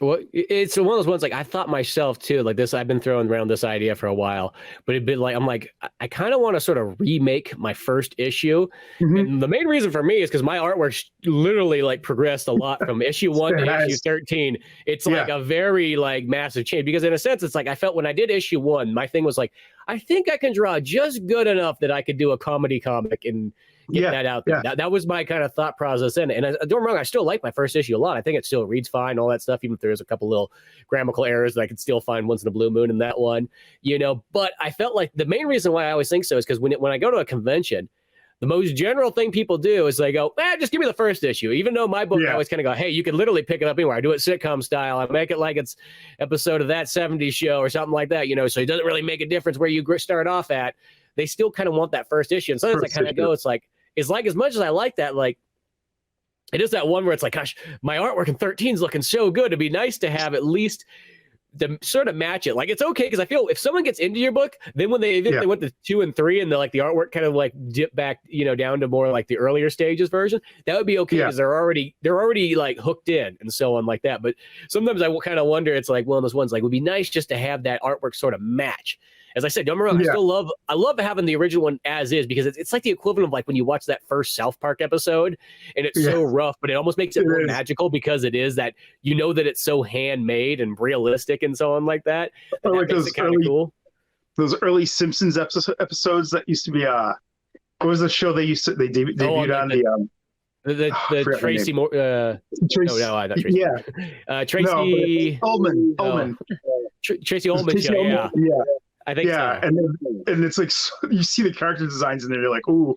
Well, it's one of those ones like I thought myself too, like this, I've been throwing around this idea for a while, but it'd been like, I'm like, I kind of want to sort of remake my first issue. And the main reason for me is because my artwork literally like progressed a lot from issue 1 to issue 13. It's like a very like massive change, because in a sense, it's like I felt when I did issue 1, my thing was like, I think I can draw just good enough that I could do a comedy comic and get that out there. That was my kind of thought process in it. And don't get me wrong, I still like my first issue a lot. I think it still reads fine, all that stuff, even if there's a couple little grammatical errors that I could still find once in a blue moon in that one, But I felt like the main reason why I always think so is because when I go to a convention, the most general thing people do is they go, just give me the first issue. Even though my book, I always kind of go, hey, you can literally pick it up anywhere. I do it sitcom style. I make it like it's episode of That 70s Show or something like that, so it doesn't really make a difference where you start off at. They still kind of want that first issue. And sometimes I kind of go, it's like as much as I like that, like it is that one where it's like, gosh, my artwork in 13 is looking so good. It'd be nice to have at least to sort of match it. Like it's okay, because I feel if someone gets into your book, then when they went to 2 and 3 and the artwork kind of like dip back, down to more like the earlier stages version, that would be okay, because they're already like hooked in and so on like that. But sometimes I will kind of wonder, it's like one of those ones like it would be nice just to have that artwork sort of match. As I said, don't get me wrong, I love having the original one as is, because it's like the equivalent of like when you watch that first South Park episode and it's so rough, but it almost makes it more magical because it is that, that it's so handmade and realistic and so on like that. Or like those early, cool. Those early Simpsons episodes that used to be, what was the show they debuted on? The Tracy Moore. Tracy, not Tracy. Yeah. Tracy Ullman. Tracy Ullman show. Yeah. I think so. And it's like you see the character designs and you're like, ooh.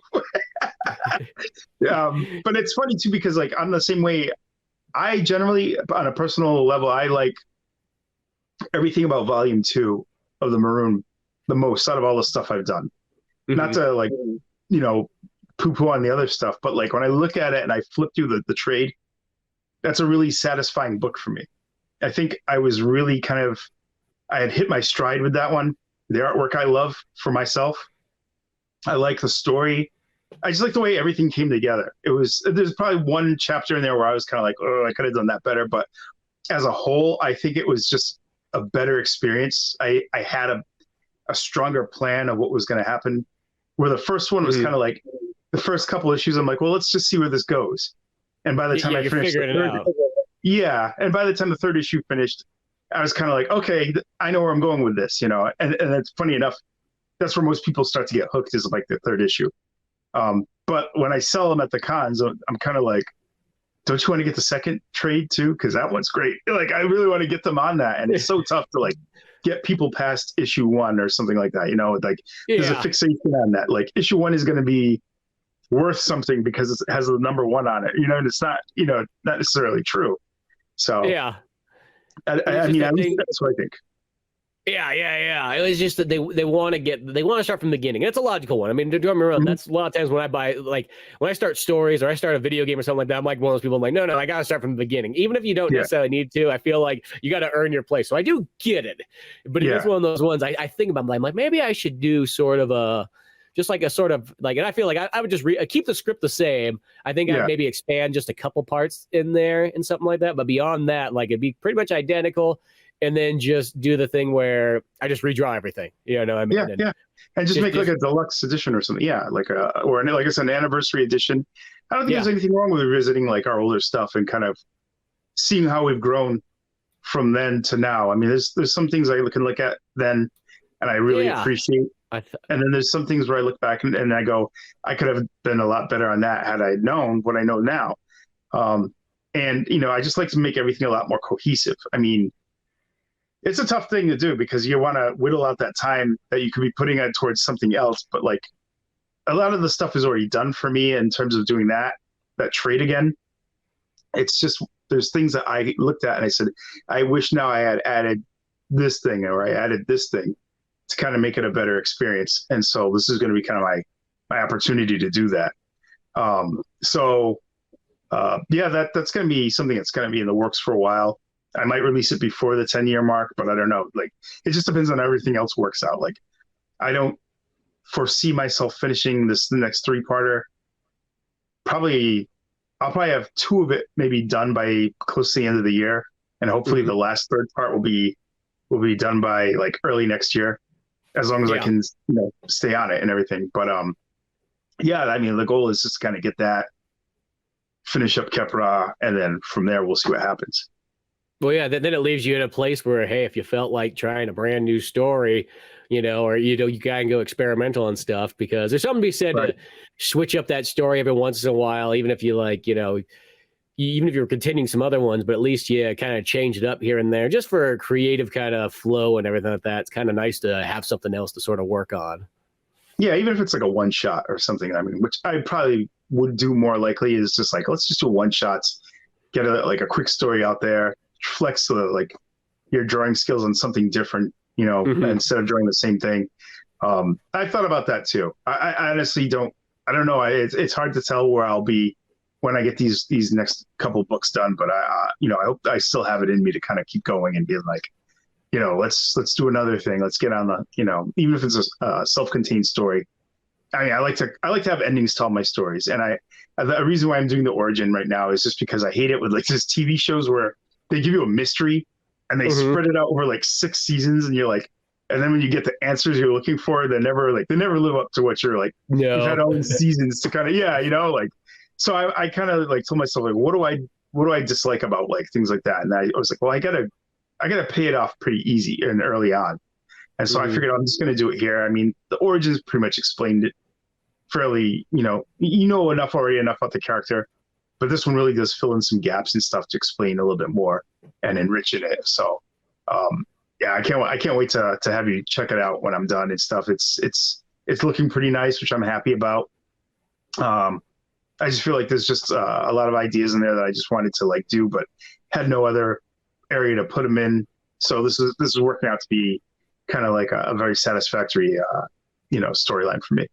But it's funny too, because like I'm the same way. I generally, on a personal level, I like everything about volume 2 of the Maroon the most out of all the stuff I've done. Not to like, you know, poo-poo on the other stuff, but like when I look at it and I flip through the trade, that's a really satisfying book for me. I think I was really I had hit my stride with that one. The artwork I love for myself. I like the story. I just like the way everything came together. There's probably one chapter in there where I was kind of like, oh, I could have done that better. But as a whole, I think it was just a better experience. I had a stronger plan of what was going to happen. Where the first one was kind of like the first couple issues, I'm like, well, let's just see where this goes. And by the time I finished the third, and by the time the third issue finished, I was kind of like, okay, I know where I'm going with this, you know. And it's funny enough, that's where most people start to get hooked is like the third issue. But when I sell them at the cons, I'm kind of like, don't you want to get the second trade too? Because that one's great. Like, I really want to get them on that, and it's so tough to like get people past issue 1 or something like that. You know, like there's a fixation on that. Like issue 1 is going to be worth something because it has the number 1 on it. You know, and it's not, you know, not necessarily true. So yeah, I mean, at least that's what I think. Yeah. It was just that they want to start from the beginning. And it's a logical one. I mean, don't get me wrong. That's a lot of times when I buy, like when I start stories or I start a video game or something like that, I'm like one of those people. I'm like, no, I got to start from the beginning. Even if you don't necessarily need to, I feel like you got to earn your place. So I do get it. But it's one of those ones I think about. I'm like, maybe I should do sort of just like a sort of like, and I feel like I would just keep the script the same. I think I'd maybe expand just a couple parts in there and something like that. But beyond that, like it'd be pretty much identical. And then just do the thing where I just redraw everything. You know what I mean? And just make like a deluxe edition or something. Yeah, like like I said, an anniversary edition. I don't think there's anything wrong with revisiting like our older stuff and kind of seeing how we've grown from then to now. I mean, there's some things I can look at then and I really appreciate. And then there's some things where I look back and I go, I could have been a lot better on that had I known what I know now. And, you know, I just like to make everything a lot more cohesive. I mean, it's a tough thing to do because you want to whittle out that time that you could be putting it towards something else. But like a lot of the stuff is already done for me in terms of doing that trade again. It's just, there's things that I looked at and I said, I wish now I had added this thing or I added this thing to kind of make it a better experience. And so this is going to be kind of my opportunity to do that. That's going to be something that's going to be in the works for a while. I might release it before the 10-year mark, but I don't know. Like, it just depends on how everything else works out. Like, I don't foresee myself finishing the next 3-parter. I'll probably have 2 of it maybe done by close to the end of the year, and hopefully the last 3rd part will be done by like early next year, as long as I can, you know, stay on it and everything. But I mean, the goal is just kind of get that, finish up Khep Ra, and then from there we'll see what happens. Well, yeah, then it leaves you in a place where, hey, if you felt like trying a brand new story, you know, or, you know, you can go experimental and stuff, because there's something to be said to switch up that story every once in a while, even if you like, you know, even if you're continuing some other ones, but at least you kind of change it up here and there just for creative kind of flow and everything like that. It's kind of nice to have something else to sort of work on. Yeah, even if it's like a one shot or something, I mean, which I probably would do more likely is just like, let's just do one shots, get a quick story out there, flex like your drawing skills on something different, you know, instead of drawing the same thing. I thought about that too. I honestly don't know. It's hard to tell where I'll be when I get these next couple books done, but I hope I still have it in me to kind of keep going and be like, you know, let's do another thing. Let's get on the, you know, even if it's a self-contained story. I mean, I like to have endings to all my stories. And the reason why I'm doing the origin right now is just because I hate it with like this TV shows where they give you a mystery and they spread it out over like 6 seasons, and you're like, and then when you get the answers you're looking for, they never live up to what you're like. No. You've had all these seasons to kind of, you know, like, so I kind of like told myself, like, what do I dislike about like things like that? And I was like, well, I gotta pay it off pretty easy and early on. And so I figured I'm just going to do it here. I mean, the origins pretty much explained it fairly, you know enough about the character, but this one really does fill in some gaps and stuff to explain a little bit more and enrich it. So, I can't wait to have you check it out when I'm done and stuff. It's looking pretty nice, which I'm happy about. I just feel like there's just a lot of ideas in there that I just wanted to like do, but had no other area to put them in. So this is working out to be kind of like a very satisfactory, storyline for me.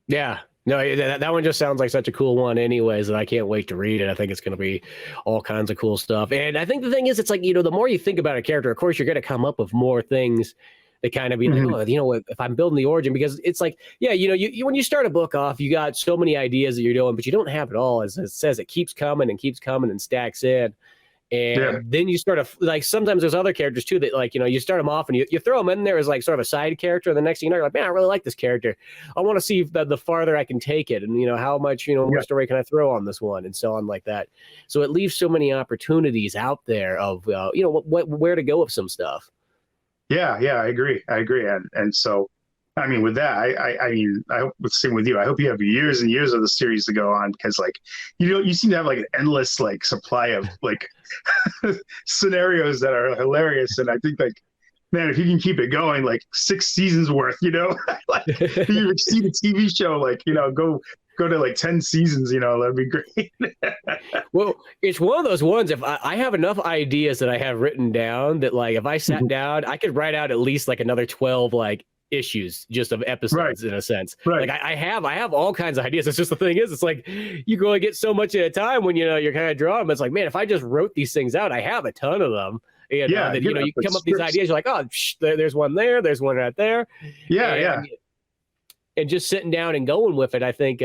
Yeah. No, that one just sounds like such a cool one anyways, that I can't wait to read it. I think it's going to be all kinds of cool stuff. And I think the thing is, it's like, the more you think about a character, of course, you're going to come up with more things that kind of be like, if I'm building the origin, because it's like, yeah, you when you start a book off, you got so many ideas that you're doing, but you don't have it all. As it says, it keeps coming and stacks in. And then you start like, sometimes there's other characters too that like, you start them off and you throw them in there as like sort of a side character. And the next thing you know, you're like, man, I really like this character. I want to see the farther I can take it. And, how much, more story can I throw on this one and so on like that. So it leaves so many opportunities out there of, where to go with some stuff. Yeah, I agree. And so, I mean, with that, I hope the same with you. I hope you have years and years of the series to go on because, like, you seem to have like an endless like supply of like scenarios that are hilarious. And I think like, man, if you can keep it going, like 6 seasons worth, like if you exceed a TV show, like go to like 10 seasons, that'd be great. Well, it's one of those ones. If I have enough ideas that I have written down that like if I sat down, I could write out at least like another 12 like issues just of episodes in a sense. Like I have all kinds of ideas. It's just the thing is, it's like you can only get so much at a time when you're kind of drawing. But it's like, man, if I just wrote these things out, I have a ton of them. And, you come up with these ideas. You're like, oh, there's one there. There's one right there. And just sitting down and going with it, I think,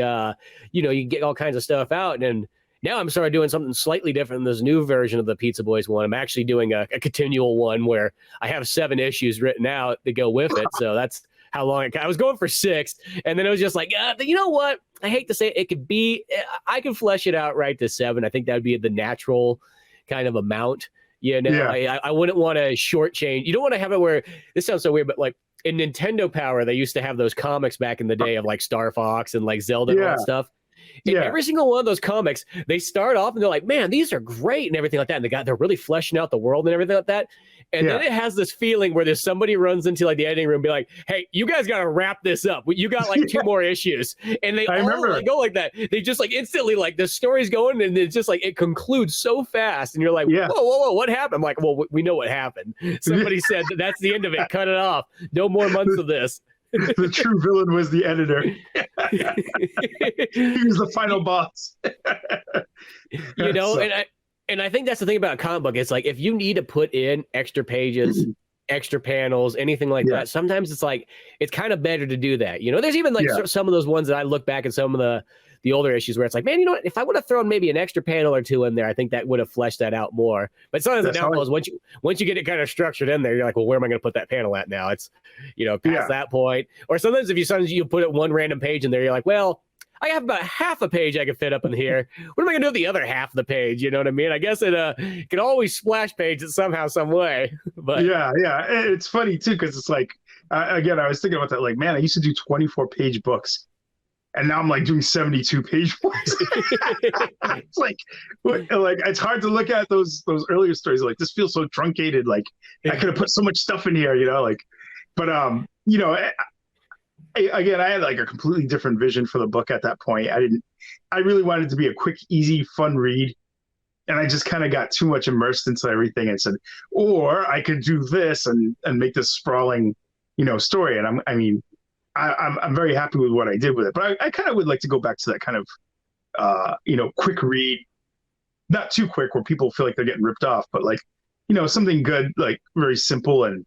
you get all kinds of stuff out. And now I'm sort of doing something slightly different in this new version of the Pizza Boys one. I'm actually doing a continual one where I have 7 issues written out to go with it. So that's how long I was going for 6. And then it was just like, you know what? I hate to say it could be, I could flesh it out right to 7. I think that would be the natural kind of amount. I wouldn't want to shortchange. You don't want to have it where, this sounds so weird, but like in Nintendo Power, they used to have those comics back in the day of like Star Fox and like Zelda and all that stuff. And every single one of those comics, they start off and they're like, man, these are great and everything like that. And they're really fleshing out the world and everything like that. And then it has this feeling where there's somebody runs into like the editing room and be like, hey, you guys got to wrap this up. You got like 2 more issues. And they all go like that. They just like instantly like the story's going and it's just like it concludes so fast. And you're like, whoa, what happened? I'm like, well, we know what happened. Somebody said that's the end of it. Cut it off. No more months of this. The true villain was the editor. He was the final boss. And I think that's the thing about a comic book. It's like if you need to put in extra pages, extra panels, anything like that, sometimes it's like it's kind of better to do that. There's even like some of those ones that I look back at some of the older issues where it's like, man, what? If I would have thrown maybe an extra panel or 2 in there, I think that would have fleshed that out more. But sometimes the downfall is once you get it kind of structured in there, you're like, well, where am I going to put that panel at now? It's past that point. Or sometimes if you put it one random page in there, you're like, well, I have about half a page I can fit up in here. What am I going to do with the other half of the page? You know what I mean? I guess it can always splash page it somehow, some way. But it's funny too because it's like again, I was thinking about that. Like, man, I used to do 24-page books, and now I'm like doing 72-page books. It's like it's hard to look at those earlier stories. Like, this feels so truncated. Like, I could have put so much stuff in here. But again, I had like a completely different vision for the book at that point. I really wanted it to be a quick, easy, fun read. And I just kind of got too much immersed into everything and said, or I could do this and make this sprawling, story. And I'm very happy with what I did with it, but I kind of would like to go back to that kind of, quick read, not too quick where people feel like they're getting ripped off, but like, something good, like very simple, and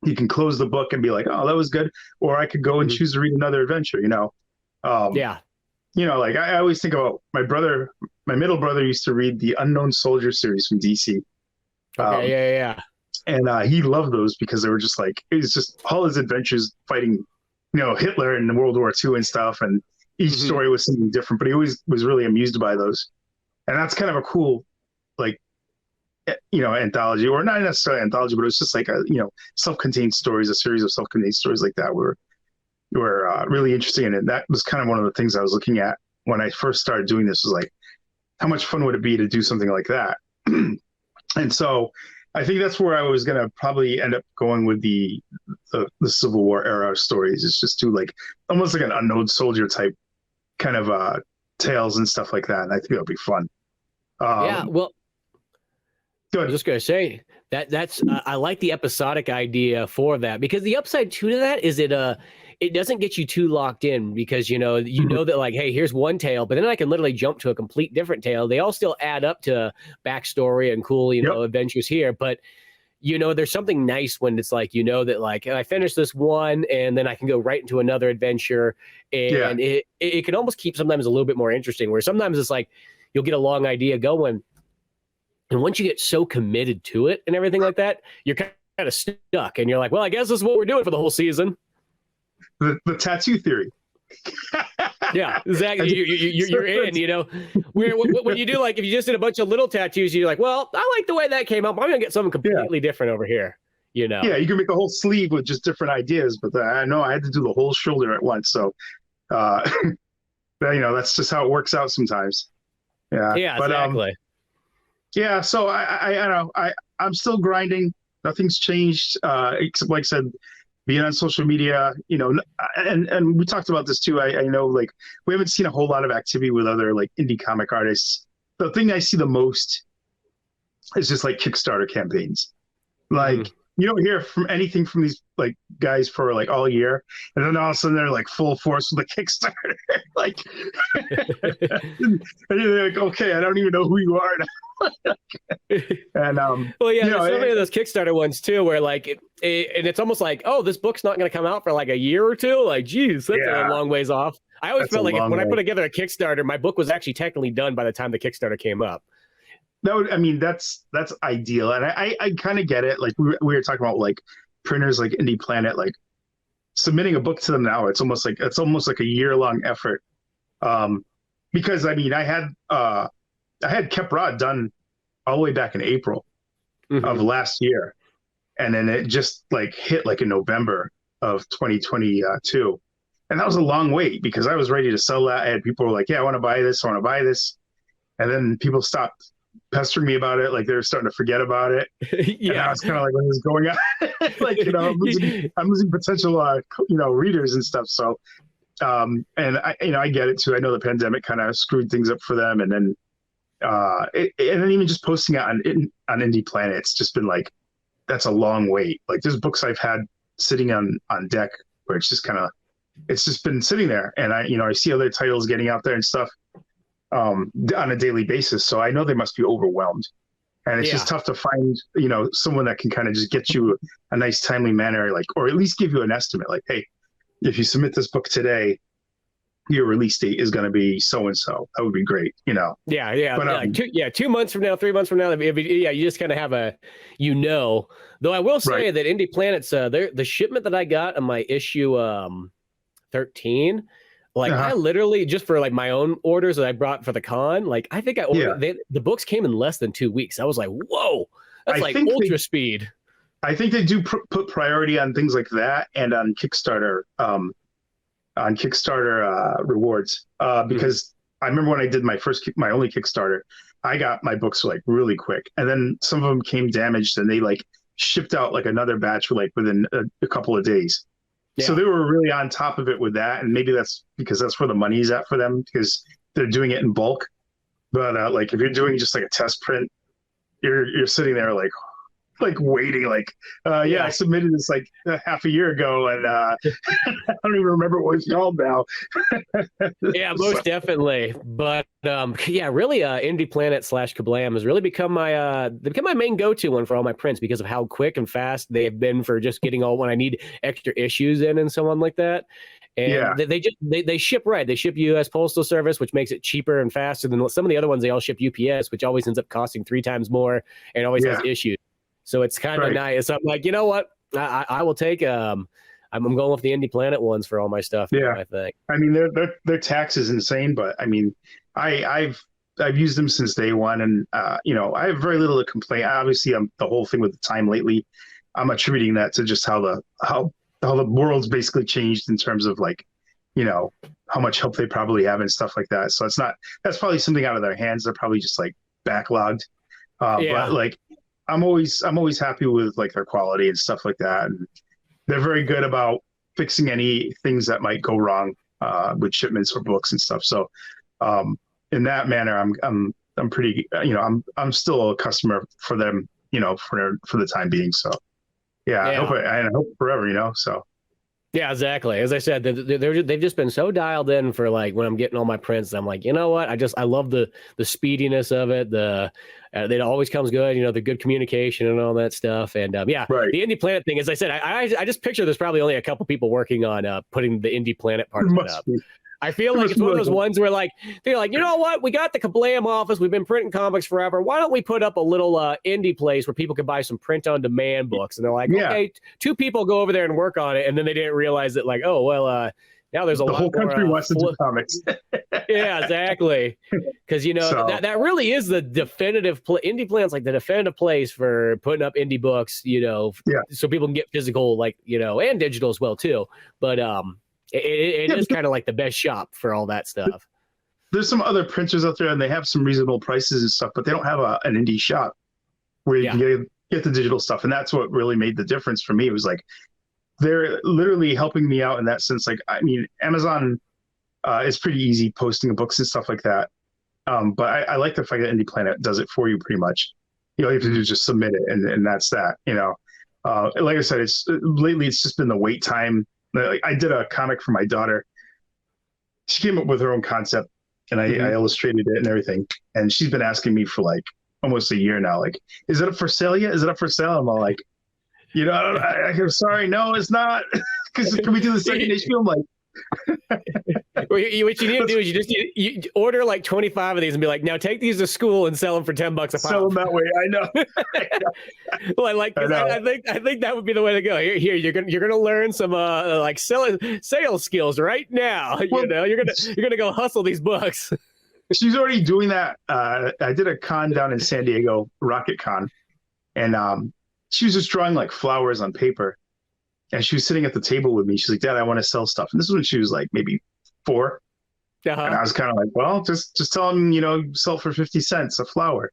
you can close the book and be like, oh, that was good. Or I could go and choose to read another adventure, like I always think about my middle brother used to read the Unknown Soldier series from DC. And he loved those because they were just like, it was just all his adventures fighting, Hitler in World War II and stuff. And each story was something different, but he always was really amused by those. And that's kind of a cool, like, anthology, or not necessarily anthology, but it was just like a, self-contained stories, a series of self-contained stories like that were really interesting. And that was kind of one of the things I was looking at when I first started doing this, was like, how much fun would it be to do something like that? And so I think that's where I was going to probably end up going with the Civil War era stories. It's just do like almost like an Unknown Soldier type kind of tales and stuff like that. And I think it'll be fun. Yeah, well, I was Good. just gonna say that's I like the episodic idea for that, because the upside too to that is it doesn't get you too locked in, because you know that, like, hey, here's one tale, but then I can literally jump to a complete different tale. They all still add up to backstory and cool adventures here, but there's something nice when it's like, that, like, I finished this one and then I can go right into another adventure, and it can almost keep sometimes a little bit more interesting, where sometimes it's like you'll get a long idea going, and once you get so committed to it and everything like that, you're kind of stuck, and you're like, well, I guess this is what we're doing for the whole season. The tattoo theory. Yeah, exactly. You're in, when you do, like, if you just did a bunch of little tattoos, you're like, well, I like the way that came up. I'm going to get something completely different over here, Yeah, you can make a whole sleeve with just different ideas, but I know I had to do the whole shoulder at once. So, that's just how it works out sometimes. Yeah. Yeah, but, exactly. Yeah, so I'm still grinding. Nothing's changed, except, like I said, being on social media, and we talked about this too. I know, like, we haven't seen a whole lot of activity with other, like, indie comic artists. The thing I see the most is just, like, Kickstarter campaigns. Like, you don't hear from anything from these, like, guys for, like, all year, and then all of a sudden they're, like, full force with a Kickstarter. Like, and you're like, okay, I don't even know who you are now. And well, yeah, there's so many of those Kickstarter ones too, where, like, and it's almost like, oh, this book's not going to come out for like a year or two. Like, geez, that's a long ways off. I always felt like when I put together a Kickstarter, my book was actually technically done by the time the Kickstarter came up. No, I mean, that's ideal, and I kind of get it. Like, we were talking about, like, printers like Indie Planet, like, submitting a book to them now. It's almost like a year-long effort. Because I mean, I had Khep Ra done all the way back in April of last year, and then it just, like, hit, like, in November of 2022, and that was a long wait, because I was ready to sell that. I had people who were like, yeah, I want to buy this, and then people stopped pestering me about it, like they were starting to forget about it. Yeah, and I was kind of like, what is going on? Like, I'm losing potential readers and stuff. So and I get it too. I know the pandemic kind of screwed things up for them, and then and then even just posting it on Indie Planet, it's just been like, that's a long wait. Like, there's books I've had sitting on deck where it's just been sitting there, and I see other titles getting out there and stuff on a daily basis. So I know they must be overwhelmed, and it's just tough to find someone that can kind of just get you a nice timely manner, like, or at least give you an estimate, like, hey, if you submit this book today, your release date is going to be so and so. That would be great, Yeah. But, 2 months from now, 3 months from now, you just kind of have though I will say that Indie Planet's the shipment that I got on my issue 13, like, I literally, just for, like, my own orders that I brought for the con, like, I think I ordered the books came in less than 2 weeks. I was like, whoa, that's like ultra speed. I think they do put priority on things like that, and on Kickstarter rewards, because I remember when I did my only Kickstarter, I got my books, like, really quick, and then some of them came damaged, and they, like, shipped out, like, another batch, like, within a couple of days. Yeah. So they were really on top of it with that, and maybe that's because that's where the money's at for them, because they're doing it in bulk. But like, if you're doing just, like, a test print, you're sitting there like waiting, like, I submitted this, like, half a year ago, and I don't even remember what it's called now. Yeah, most definitely. But really, Indie Planet / Kablam has really become my main go-to one for all my prints, because of how quick and fast they've been for just getting all when I need extra issues in and so on like that. And they ship right. They ship U.S. Postal Service, which makes it cheaper and faster than some of the other ones. They all ship UPS, which always ends up costing 3 times more and always has issues. So it's kind of nice. I'm like, you know what? I will take. I'm going with the Indie Planet ones for all my stuff. Yeah, I think. I mean, their tax is insane, but I mean, I've used them since day one, and I have very little to complain. Obviously, the whole thing with the time lately, I'm attributing that to just how the world's basically changed in terms of, like, how much help they probably have and stuff like that. So that's probably something out of their hands. They're probably just, like, backlogged. But, like, I'm always happy with, like, their quality and stuff like that, and they're very good about fixing any things that might go wrong with shipments or books and stuff. So in that manner, I'm pretty, I'm still a customer for them, for the time being. So yeah, I hope forever, so. Yeah, exactly. As I said, they've just been so dialed in for like when I'm getting all my prints. I'm like, you know what? I love the speediness of it. It always comes good. The good communication and all that stuff. And Right. The Indie Planet thing. As I said, I just picture there's probably only a couple people working on putting the Indie Planet part of it up. I feel like it's one of those ones where like they're like, you know what? We got the Kablam office. We've been printing comics forever. Why don't we put up a little indie place where people can buy some print-on-demand books? And they're like, okay, 2 people go over there and work on it, and then they didn't realize that like, oh well, now there's a lot more. The whole country wants to do comics. Yeah, exactly. Because that really is the definitive Indie Planet's like the definitive place for putting up indie books. So people can get physical, like and digital as well too. But it is kind of like the best shop for all that stuff. There's some other printers out there, and they have some reasonable prices and stuff, but they don't have an indie shop where you can get the digital stuff. And that's what really made the difference for me. It was like they're literally helping me out in that sense. Like, I mean, Amazon is pretty easy posting books and stuff like that. But I like the fact that Indie Planet does it for you pretty much. You have to do is just submit it, and that's that. Like I said, lately it's just been the wait time. Like, I did a comic for my daughter. She came up with her own concept, and I illustrated it and everything. And she's been asking me for like almost a year now, like, is it up for sale yet? Is it up for sale? I'm all like, I'm sorry, no, it's not. Because can we do the second issue? I'm like, what you need to do is you order like 25 of these and be like, now take these to school and sell them for $10 a pop. Sell them that way. I know. Well, I think that would be the way to go. Here you're gonna learn some like sales skills right now. You're gonna go hustle these books. She's already doing that. I did a con down in San Diego, Rocket Con, and she was just drawing like flowers on paper. And she was sitting at the table with me. She's like, Dad, I want to sell stuff. And this is when she was like maybe 4. And I was kind of like, well, just tell them, sell for 50 cents a flower.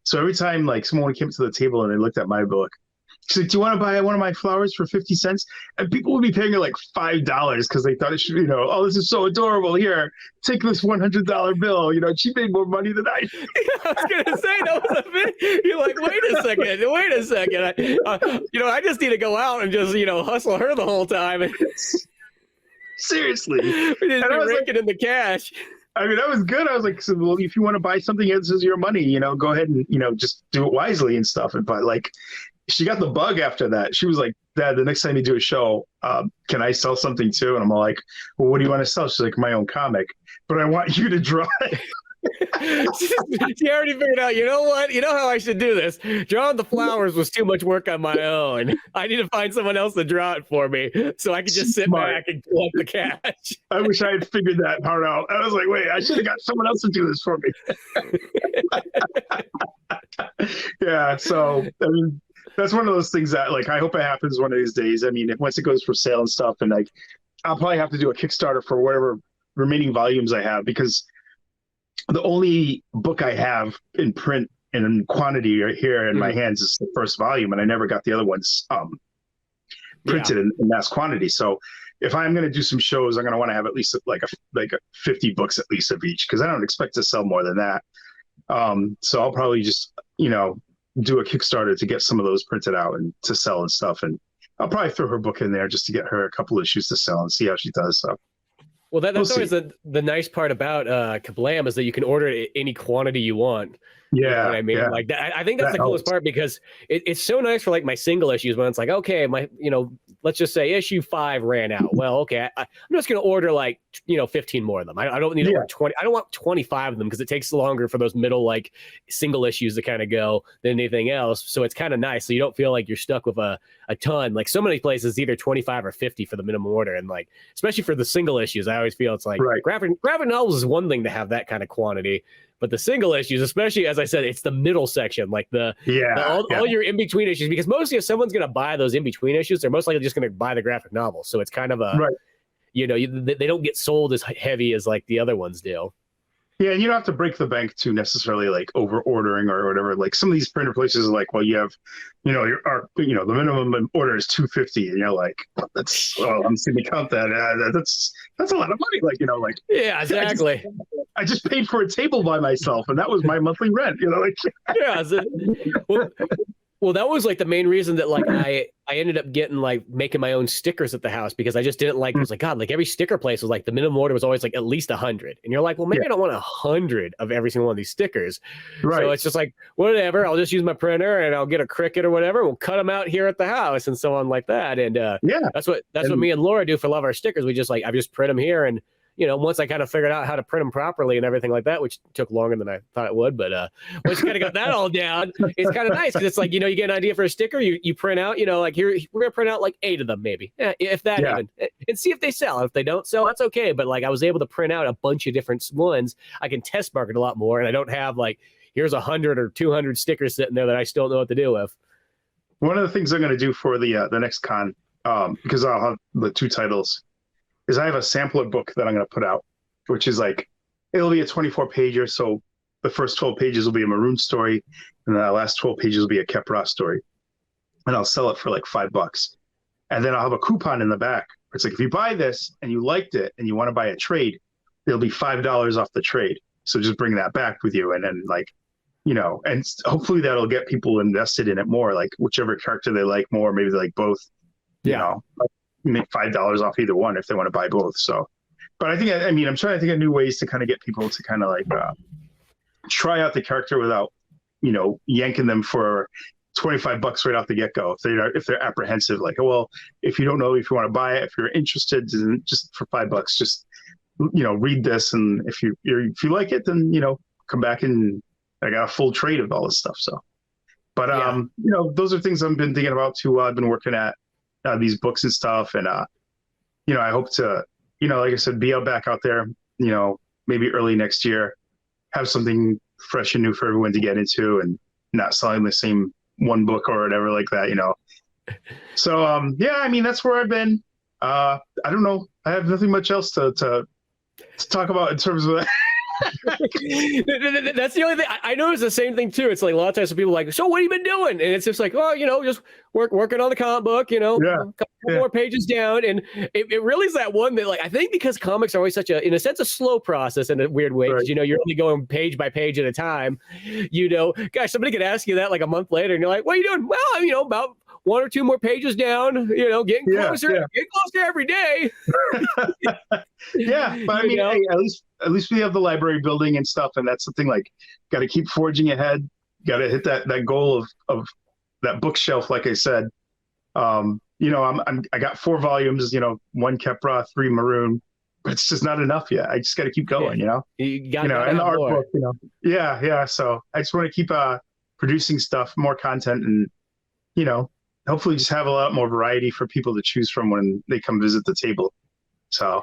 So every time like someone came to the table and they looked at my book, she's like, do you want to buy one of my flowers for 50 cents? And people would be paying her like $5 because they thought it should, oh, this is so adorable. Here, take this $100 bill. She made more money than I did. I was going to say, that was a bit. You're like, wait a second. I just need to go out and just, hustle her the whole time. Seriously. We just be raking in the cash. I mean, that was good. I was like, so, well, if you want to buy something, this is your money, go ahead and, just do it wisely and stuff. But like, she got the bug after that. She was like, Dad, the next time you do a show, can I sell something too? And I'm like, well, what do you want to sell? She's like, my own comic, but I want you to draw it. She already figured out, you know what? You know how I should do this? Drawing the flowers was too much work on my own. I need to find someone else to draw it for me so I could just sit back and collect the cash. I wish I had figured that part out. I was like, wait, I should have got someone else to do this for me. Yeah, so, I mean, that's one of those things that, like, I hope it happens one of these days. I mean, once it goes for sale and stuff, and like, I'll probably have to do a Kickstarter for whatever remaining volumes I have, because the only book I have in print and in quantity right here in my hands is the first volume, and I never got the other ones printed in mass quantity. So if I'm going to do some shows, I'm going to want to have at least like 50 books at least of each, because I don't expect to sell more than that. So I'll probably just, do a Kickstarter to get some of those printed out and to sell and stuff. And I'll probably throw her book in there just to get her a couple issues to sell and see how she does. So. Well, that's always the nice part about Kablam is that you can order it any quantity you want. Yeah, you know what I mean, yeah. like that. I think that's the coolest part, because it's so nice for like my single issues when it's like, okay, let's just say issue 5 ran out. Well, okay, I'm just gonna order like 15 more of them. I don't need to order 20. I don't want 25 of them because it takes longer for those middle like single issues to kind of go than anything else. So it's kind of nice, so you don't feel like you're stuck with a ton. Like so many places, either 25 or 50 for the minimum order, and like especially for the single issues, I always feel it's like graphic novels is one thing to have that kind of quantity. But the single issues, especially, as I said, it's the middle section, like all your in-between issues, because mostly if someone's going to buy those in-between issues, they're most likely just going to buy the graphic novel. So it's kind of they don't get sold as heavy as like the other ones do. Yeah, and you don't have to break the bank to necessarily like over ordering or whatever. Like some of these printer places are like, well, you have, the minimum order is 250, and you're like, well, I'm just gonna count that. That's a lot of money. Like, Yeah, exactly. I just paid for a table by myself, and that was my monthly rent. Like. Yeah. Well, well, that was like the main reason that like I ended up getting like making my own stickers at the house, because I just didn't like, it was like, God, like every sticker place was like the minimum order was always like at least 100. And you're like, well, maybe I don't want 100 of every single one of these stickers. Right. So it's just like, whatever, I'll just use my printer and I'll get a Cricut or whatever. We'll cut them out here at the house and so on like that. And that's what me and Laura do for a lot of our stickers. We just like, I just print them here, and once I kind of figured out how to print them properly and everything like that, which took longer than I thought it would, but once you kind of got that all down, it's kind of nice, because it's like, you get an idea for a sticker, you print out, like here, we're going to print out like 8 of them maybe, if that even, and see if they sell. If they don't sell, that's okay. But like I was able to print out a bunch of different ones. I can test market a lot more, and I don't have like, here's 100 or 200 stickers sitting there that I still don't know what to do with. One of the things I'm going to do for the next con, because I'll have the 2 titles, is I have a sampler book that I'm going to put out, which is like, it'll be a 24 pager. So the first 12 pages will be a Maroon story, and the last 12 pages will be a Khep Ra story. And I'll sell it for like $5. And then I'll have a coupon in the back. It's like, if you buy this and you liked it and you want to buy a trade, it'll be $5 off the trade. So just bring that back with you. And then like, and hopefully that'll get people invested in it more, like whichever character they like more, maybe they like both, make $5 off either one if they want to buy both. So, but I'm trying to think of new ways to kind of get people to kind of like try out the character without, yanking them for $25 right off the get go. If they're apprehensive, like, oh, well, if you don't know if you want to buy it, if you're interested, just for $5, just read this, and if you like it, then come back, and I got a full trade of all this stuff. So, but those are things I've been thinking about too. I've been working at these books and stuff, and I hope to like I said, be back out there, maybe early next year, have something fresh and new for everyone to get into, and not selling the same one book or whatever like that. So that's where I've been. I don't know, I have nothing much else to talk about in terms of that. That's the only thing. I noticed the same thing too. It's like a lot of times people are like, so what have you been doing? And it's just like, oh, just working on the comic book, a couple more pages down. And it really is that one that, like, I think because comics are always such in a sense, a slow process in a weird way. Because, you're only going page by page at a time. Gosh, somebody could ask you that like a month later, and you're like, what are you doing? Well, about 1 or 2 more pages down, getting closer, getting closer every day. Yeah, but hey, at least we have the library building and stuff, and that's something like, got to keep forging ahead, got to hit that goal of that bookshelf. Like I said, I got 4 volumes, 1 Khep Ra, 3 Maroon, but it's just not enough yet. I just got to keep going, You got and the art book, yeah. So I just want to keep producing stuff, more content, and hopefully just have a lot more variety for people to choose from when they come visit the table. So.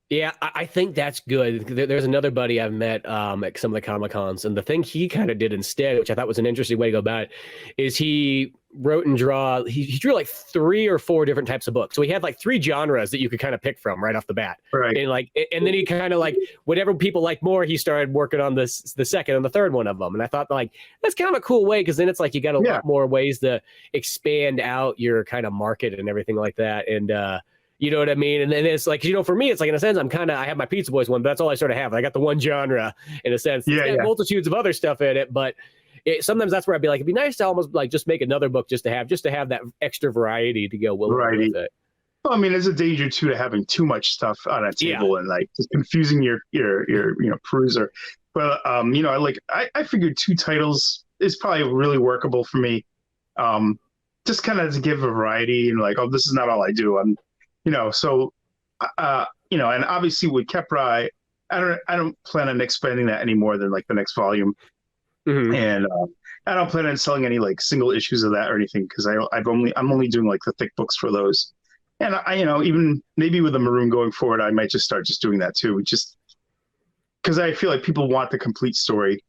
Yeah, I think that's good. There's another buddy I've met at some of the Comic Cons, and the thing he kind of did instead, which I thought was an interesting way to go about it, is he wrote and he drew like 3 or 4 different types of books. So he had like 3 genres that you could kind of pick from right off the bat. Right. And then he kind of like, whatever people like more, he started working on the second and the third one of them. And I thought, like, that's kind of a cool way, because then it's like you got a lot more ways to expand out your kind of market and everything like that. And you know what I mean? And then it's like, for me, it's like, in a sense, I have my Pizza Boys one, but that's all I sort of have. I got the one genre in a sense. It's got multitudes of other stuff in it, but sometimes that's where I'd be like, it'd be nice to almost like just make another book just to have that extra variety to go with it. Well, there's a danger too to having too much stuff on a table and like just confusing your peruser. But I figured 2 titles is probably really workable for me. Just kind of to give a variety, and like, oh, this is not all I do. And obviously with Khep Ra, I don't plan on expanding that any more than like the next volume. Mm-hmm. And I don't plan on selling any like single issues of that or anything, because I'm only doing like the thick books for those. And even maybe with the Maroon going forward, I might just start just doing that too, just because I feel like people want the complete story.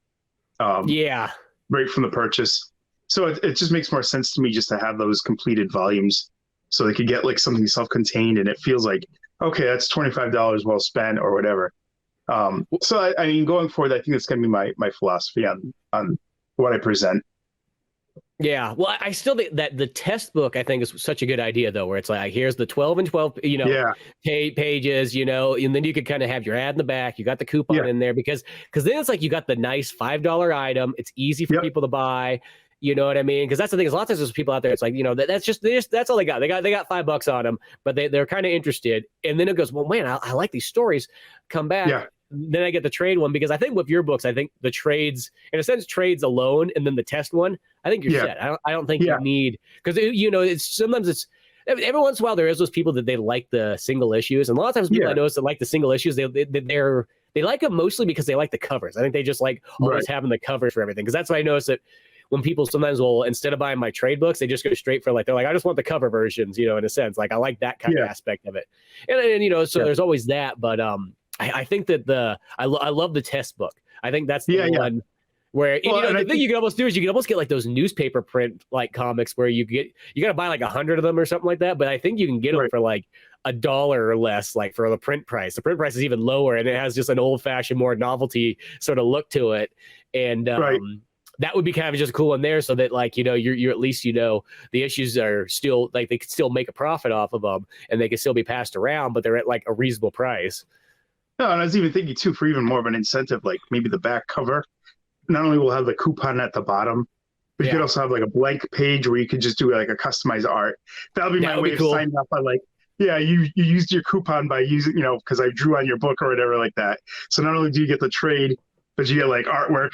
Right from the purchase. So it just makes more sense to me just to have those completed volumes, so they could get like something self-contained, and it feels like, okay, that's $25 well spent or whatever. So I mean, going forward, I think it's going to be my philosophy on what I present. Yeah. Well, I still think that the test book, I think, is such a good idea, though, where it's like, here's the 12 and 12, Yeah, pages, and then you could kind of have your ad in the back. You got the coupon yeah, in there because then it's like you got the nice $5 item. It's easy for yep, people to buy. You know what I mean? Because that's the thing. Is a lot of times there's people out there. It's like, that's all they got. They got $5 on them, but they're kind of interested. And then it goes, well, man, I like these stories. Come back. yeah, Then I get the trade one because I think with your books, I think the trades, in a sense, trades alone, and then the test one, I think you're yeah, set. I don't think yeah, you need, because it's every once in a while there is those people that they like the single issues, and a lot of times people I yeah. notice that like the single issues, they like them mostly because they like the covers. I think they just like always Right. having the covers for everything, because that's why I notice that when people sometimes will, instead of buying my trade books, they just go straight for they're like, I just want the cover versions, in a sense. Like I like that kind of Yeah, aspect of it. And so yeah, there's always that. But I think that I love the test book. I think that's the yeah, yeah. one where Well, and the I thing think, you can almost do is you can almost get like those newspaper print like comics where you got to buy like 100 of them or something like that. But I think you can get them right, for like $1 or less, like for the print price. The print price is even lower, and it has just an old fashioned, more novelty sort of look to it. And right. that would be kind of just cool in there, so that like you're at least the issues are still like they could still make a profit off of them, and they can still be passed around, but they're at like a reasonable price. No, and I was even thinking too, for even more of an incentive, like maybe the back cover. Not only will have the coupon at the bottom, but you could Yeah, also have like a blank page where you could just do like a customized art. That'll be that my would way be of cool. signing up on like, yeah, you used your coupon by using, because I drew on your book or whatever like that. So not only do you get the trade, but you get like artwork,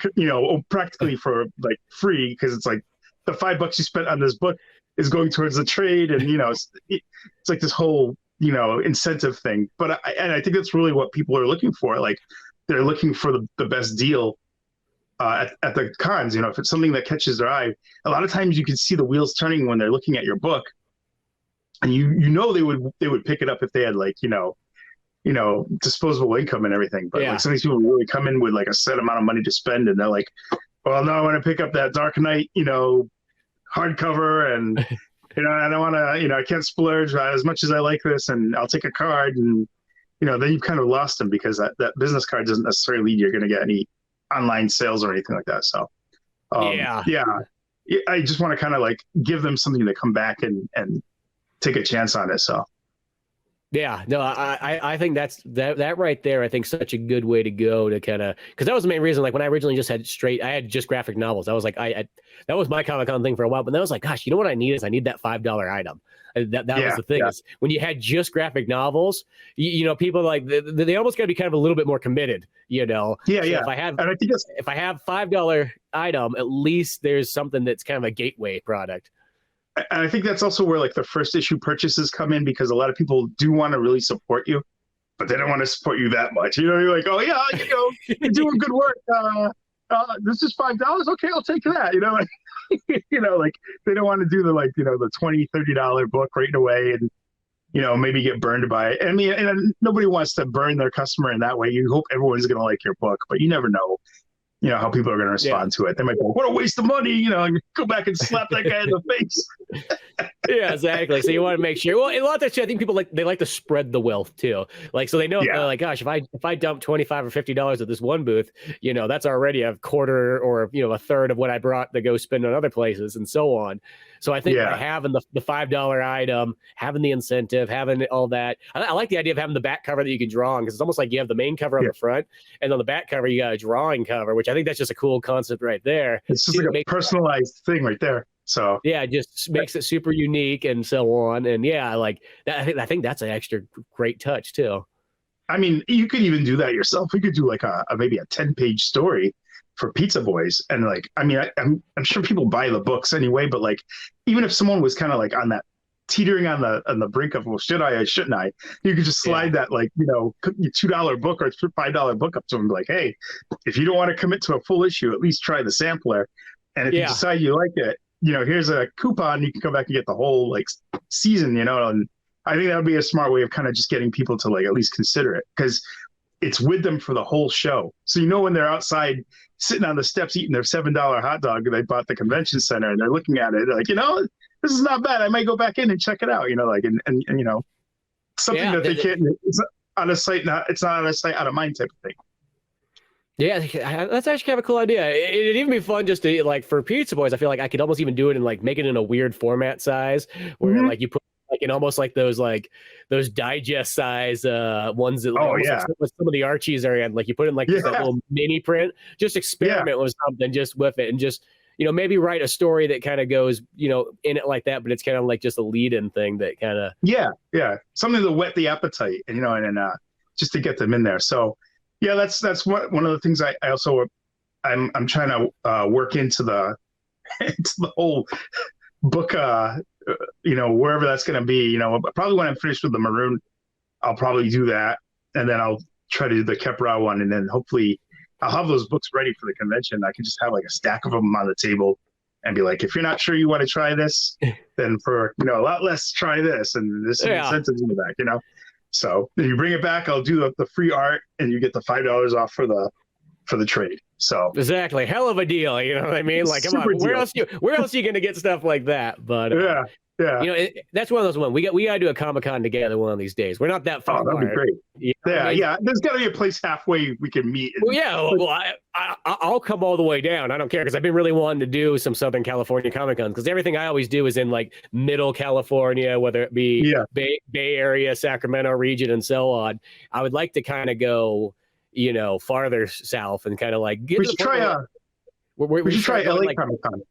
practically for like free, because it's like the $5 you spent on this book is going towards the trade, and it's like this whole incentive thing. But I think that's really what people are looking for. Like they're looking for the best deal at the cons. If it's something that catches their eye, a lot of times you can see the wheels turning when they're looking at your book, and they would pick it up if they had like disposable income and everything. But like Yeah. some of these people really come in with like a set amount of money to spend, and they're like, well, no, I want to pick up that Dark Knight, hardcover, and I don't want to, I can't splurge as much as I like this, and I'll take a card, and then you've kind of lost them, because that business card doesn't necessarily mean you're going to get any online sales or anything like that. So Yeah. yeah, I just want to kind of like give them something to come back and take a chance on it. So Yeah, no, I think that right there. I think such a good way to go to kind of, because that was the main reason. Like when I originally just I had just graphic novels. I was like, that was my Comic-Con thing for a while. But then I was like, gosh, you know what I need is I need that $5 item. That was the thing, is when you had just graphic novels, people like they almost got to be kind of a little bit more committed. Yeah, So yeah. If And I think I have $5 item, at least there's something that's kind of a gateway product. and I think that's also where like the first issue purchases come in, because a lot of people do want to really support you, but they don't want to support you that much. You're like, oh yeah, you're doing good work. This is $5. Okay, I'll take that. Like they don't want to do the the $20-$30 book right away, and maybe get burned by it. I mean, and nobody wants to burn their customer in that way. You hope everyone's going to like your book, but you never know. How people are going to respond to it. They might go, what a waste of money, and go back and slap that guy in the face. Yeah, exactly. So you want to make sure. Well, a lot of times, I think people they like to spread the wealth too. Like, so they know, like, gosh, if I dump $25 or $50 at this one booth, that's already a quarter or a third of what I brought to go spend on other places, and so on. So I think by having the $5 item, having the incentive, having all that, I like the idea of having the back cover that you can draw on, because it's almost like you have the main cover on the front, and on the back cover you got a drawing cover, which I think that's just a cool concept right there. It's just like a personalized thing right there. So yeah, it just makes it super unique and so on. And yeah, like that, I think that's an extra great touch too. I mean, you could even do that yourself. We could do like maybe a 10-page story for Pizza Boys, and like, I mean, I'm sure people buy the books anyway, but like, even if someone was kind of like on that teetering on the brink of, well, should I or shouldn't I? You could just slide that like $2 book or $5 book up to them, and be like, hey, if you don't want to commit to a full issue, at least try the sampler, and if you decide you like it, here's a coupon. You can come back and get the whole like season. And I think that would be a smart way of kind of just getting people to like at least consider it, because it's with them for the whole show. So when they're outside sitting on the steps eating their $7 hot dog that they bought at the convention center, and they're looking at it, they're like, this is not bad. I might go back in and check it out. Something that they can't. out of sight, it's not out of sight, out of mind type of thing. Yeah, that's actually kind of a cool idea. It'd even be fun just to like for Pizza Boys. I feel like I could almost even do it and like make it in a weird format size where like you put like in almost like those digest size ones that like some of the Archies are in. Like you put in like that little mini print. Just experiment with something just with it and just maybe write a story that kind of goes in it like that, but it's kind of like just a lead-in thing that kind of something to whet the appetite and just to get them in there. So. Yeah, that's one of the things I'm trying to work into the whole book, wherever that's going to be. Probably when I'm finished with the Maroon, I'll probably do that, and then I'll try to do the Khep Ra one, and then hopefully I'll have those books ready for the convention. I can just have like a stack of them on the table and be like, if you're not sure you want to try this, then for a lot less, try this, and there's some incentives in the back, So if you bring it back, I'll do the free art, and you get the $5 off for the trade. So exactly, hell of a deal. You know what I mean? Like, come on, where else are you going to get stuff like that? But that's one of those ones we got to do a Comic-Con together one of these days. We're not that far. Oh, that'd be great. There's got to be a place halfway we can meet. I'll come all the way down. I don't care because I've been really wanting to do some Southern California Comic-Cons because everything I always do is in like Middle California, whether it be Bay Area, Sacramento region, and so on. I would like to kind of go, farther south and kind of like get. We should try LA Comic-Con.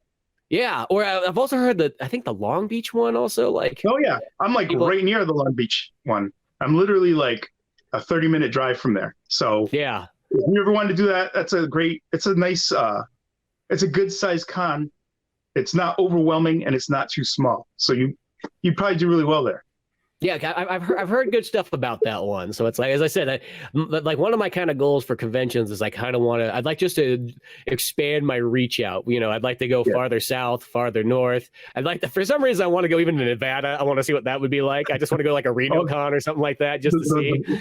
Yeah, or I've also heard that I think the Long Beach one also like. Oh yeah, I'm like right near the Long Beach one. I'm literally like a 30-minute drive from there. So yeah, if you ever wanted to do that, it's a nice, it's a good sized con. It's not overwhelming and it's not too small. So you'd probably do really well there. Yeah, I've heard good stuff about that one. So it's like, as I said, like one of my kind of goals for conventions is I kind of I'd like just to expand my reach out. I'd like to go farther south, farther north. I'd like to, for some reason, I want to go even to Nevada. I want to see what that would be like. I just want to go like a Reno con or something like that just to see.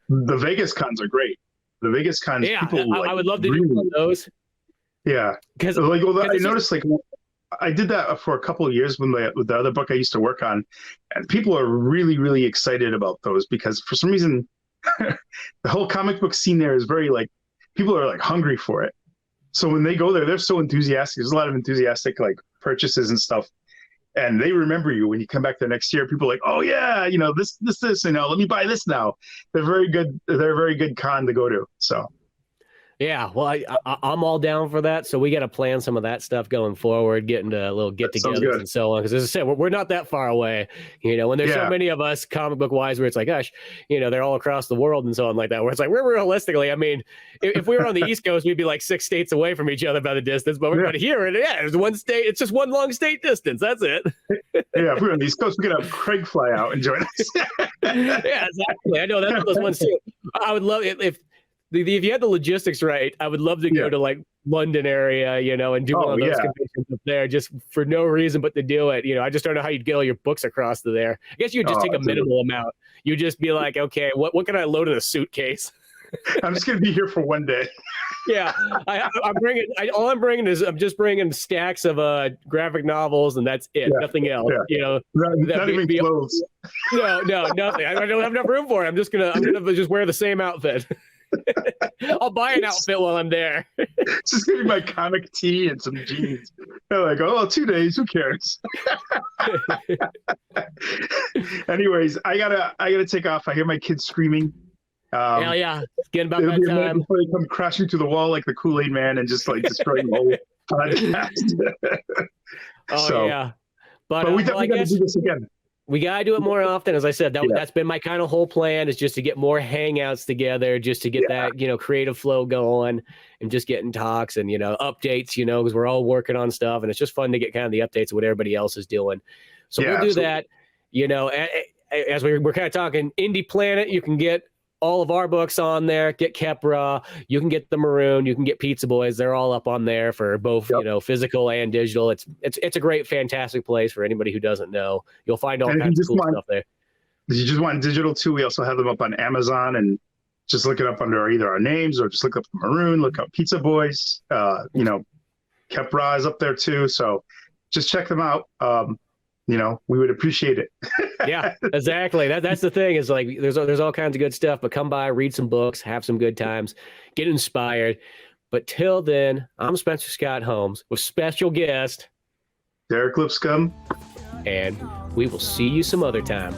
The Vegas cons are great. The Vegas cons, I would love to do one of those. Yeah, because I noticed like. I did that for a couple of years with the other book I used to work on, and people are really, really excited about those because for some reason, the whole comic book scene there is very like people are like hungry for it. So when they go there, they're so enthusiastic. There's a lot of enthusiastic like purchases and stuff, and they remember you when you come back the next year. People are like, oh yeah, this, let me buy this now. They're very good. They're a very good con to go to. So. Yeah, well, I'm all down for that. So we got to plan some of that stuff going forward, getting to a little get-togethers and so on. Because as I said, we're not that far away. When there's so many of us comic book wise, where it's like, gosh, they're all across the world and so on like that. Where it's like, we're realistically, I mean, if we were on the East Coast, we'd be like 6 states away from each other by the distance. But we're here, there's one state. It's just one long state distance. That's it. If we're on the East Coast, we could have Craig fly out and join us. Yeah, exactly. I know that's one of those ones too. I would love it if you had the logistics right. I would love to go to like London area, and do one of those conventions up there just for no reason but to do it. I just don't know how you'd get all your books across to there. I guess you'd just take a minimal amount. You'd just be like, okay, what can I load in a suitcase? I'm just going to be here for one day. Yeah, all I'm bringing is I'm just bringing stacks of graphic novels, and that's it. Nothing else. Not even clothes. No, nothing. I don't have enough room for it. I'm gonna just wear the same outfit. I'll buy an outfit while I'm there. It's just gonna be my comic tee and some jeans. They're like, 2 days, who cares? Anyways, I gotta take off. I hear my kids screaming. Hell yeah, it's getting about that time. Before they come crashing through the wall like the Kool-Aid Man and just like destroying the whole podcast. Yeah, but we got to do this again. We got to do it more often. As I said, that's been my kind of whole plan, is just to get more hangouts together, just to get that, creative flow going and just getting talks and, updates, because we're all working on stuff and it's just fun to get kind of the updates of what everybody else is doing. So we'll do that, as we're kind of talking Indie Planet. You can get all of our books on there. Get Khep Ra. You can get the Maroon. You can get Pizza Boys. They're all up on there for both, physical and digital. It's a great, fantastic place for anybody who doesn't know. You'll find all kinds of cool stuff there. If you just want digital too, we also have them up on Amazon, and just look it up under either our names or just look up Maroon. Look up Pizza Boys. Khep Ra is up there too. So just check them out. we would appreciate it. Yeah, exactly. That's the thing is like there's all kinds of good stuff, but come by, read some books, have some good times, get inspired. But till then, I'm Spencer Scott Holmes with special guest Derek Lipscomb. and we will see you some other time.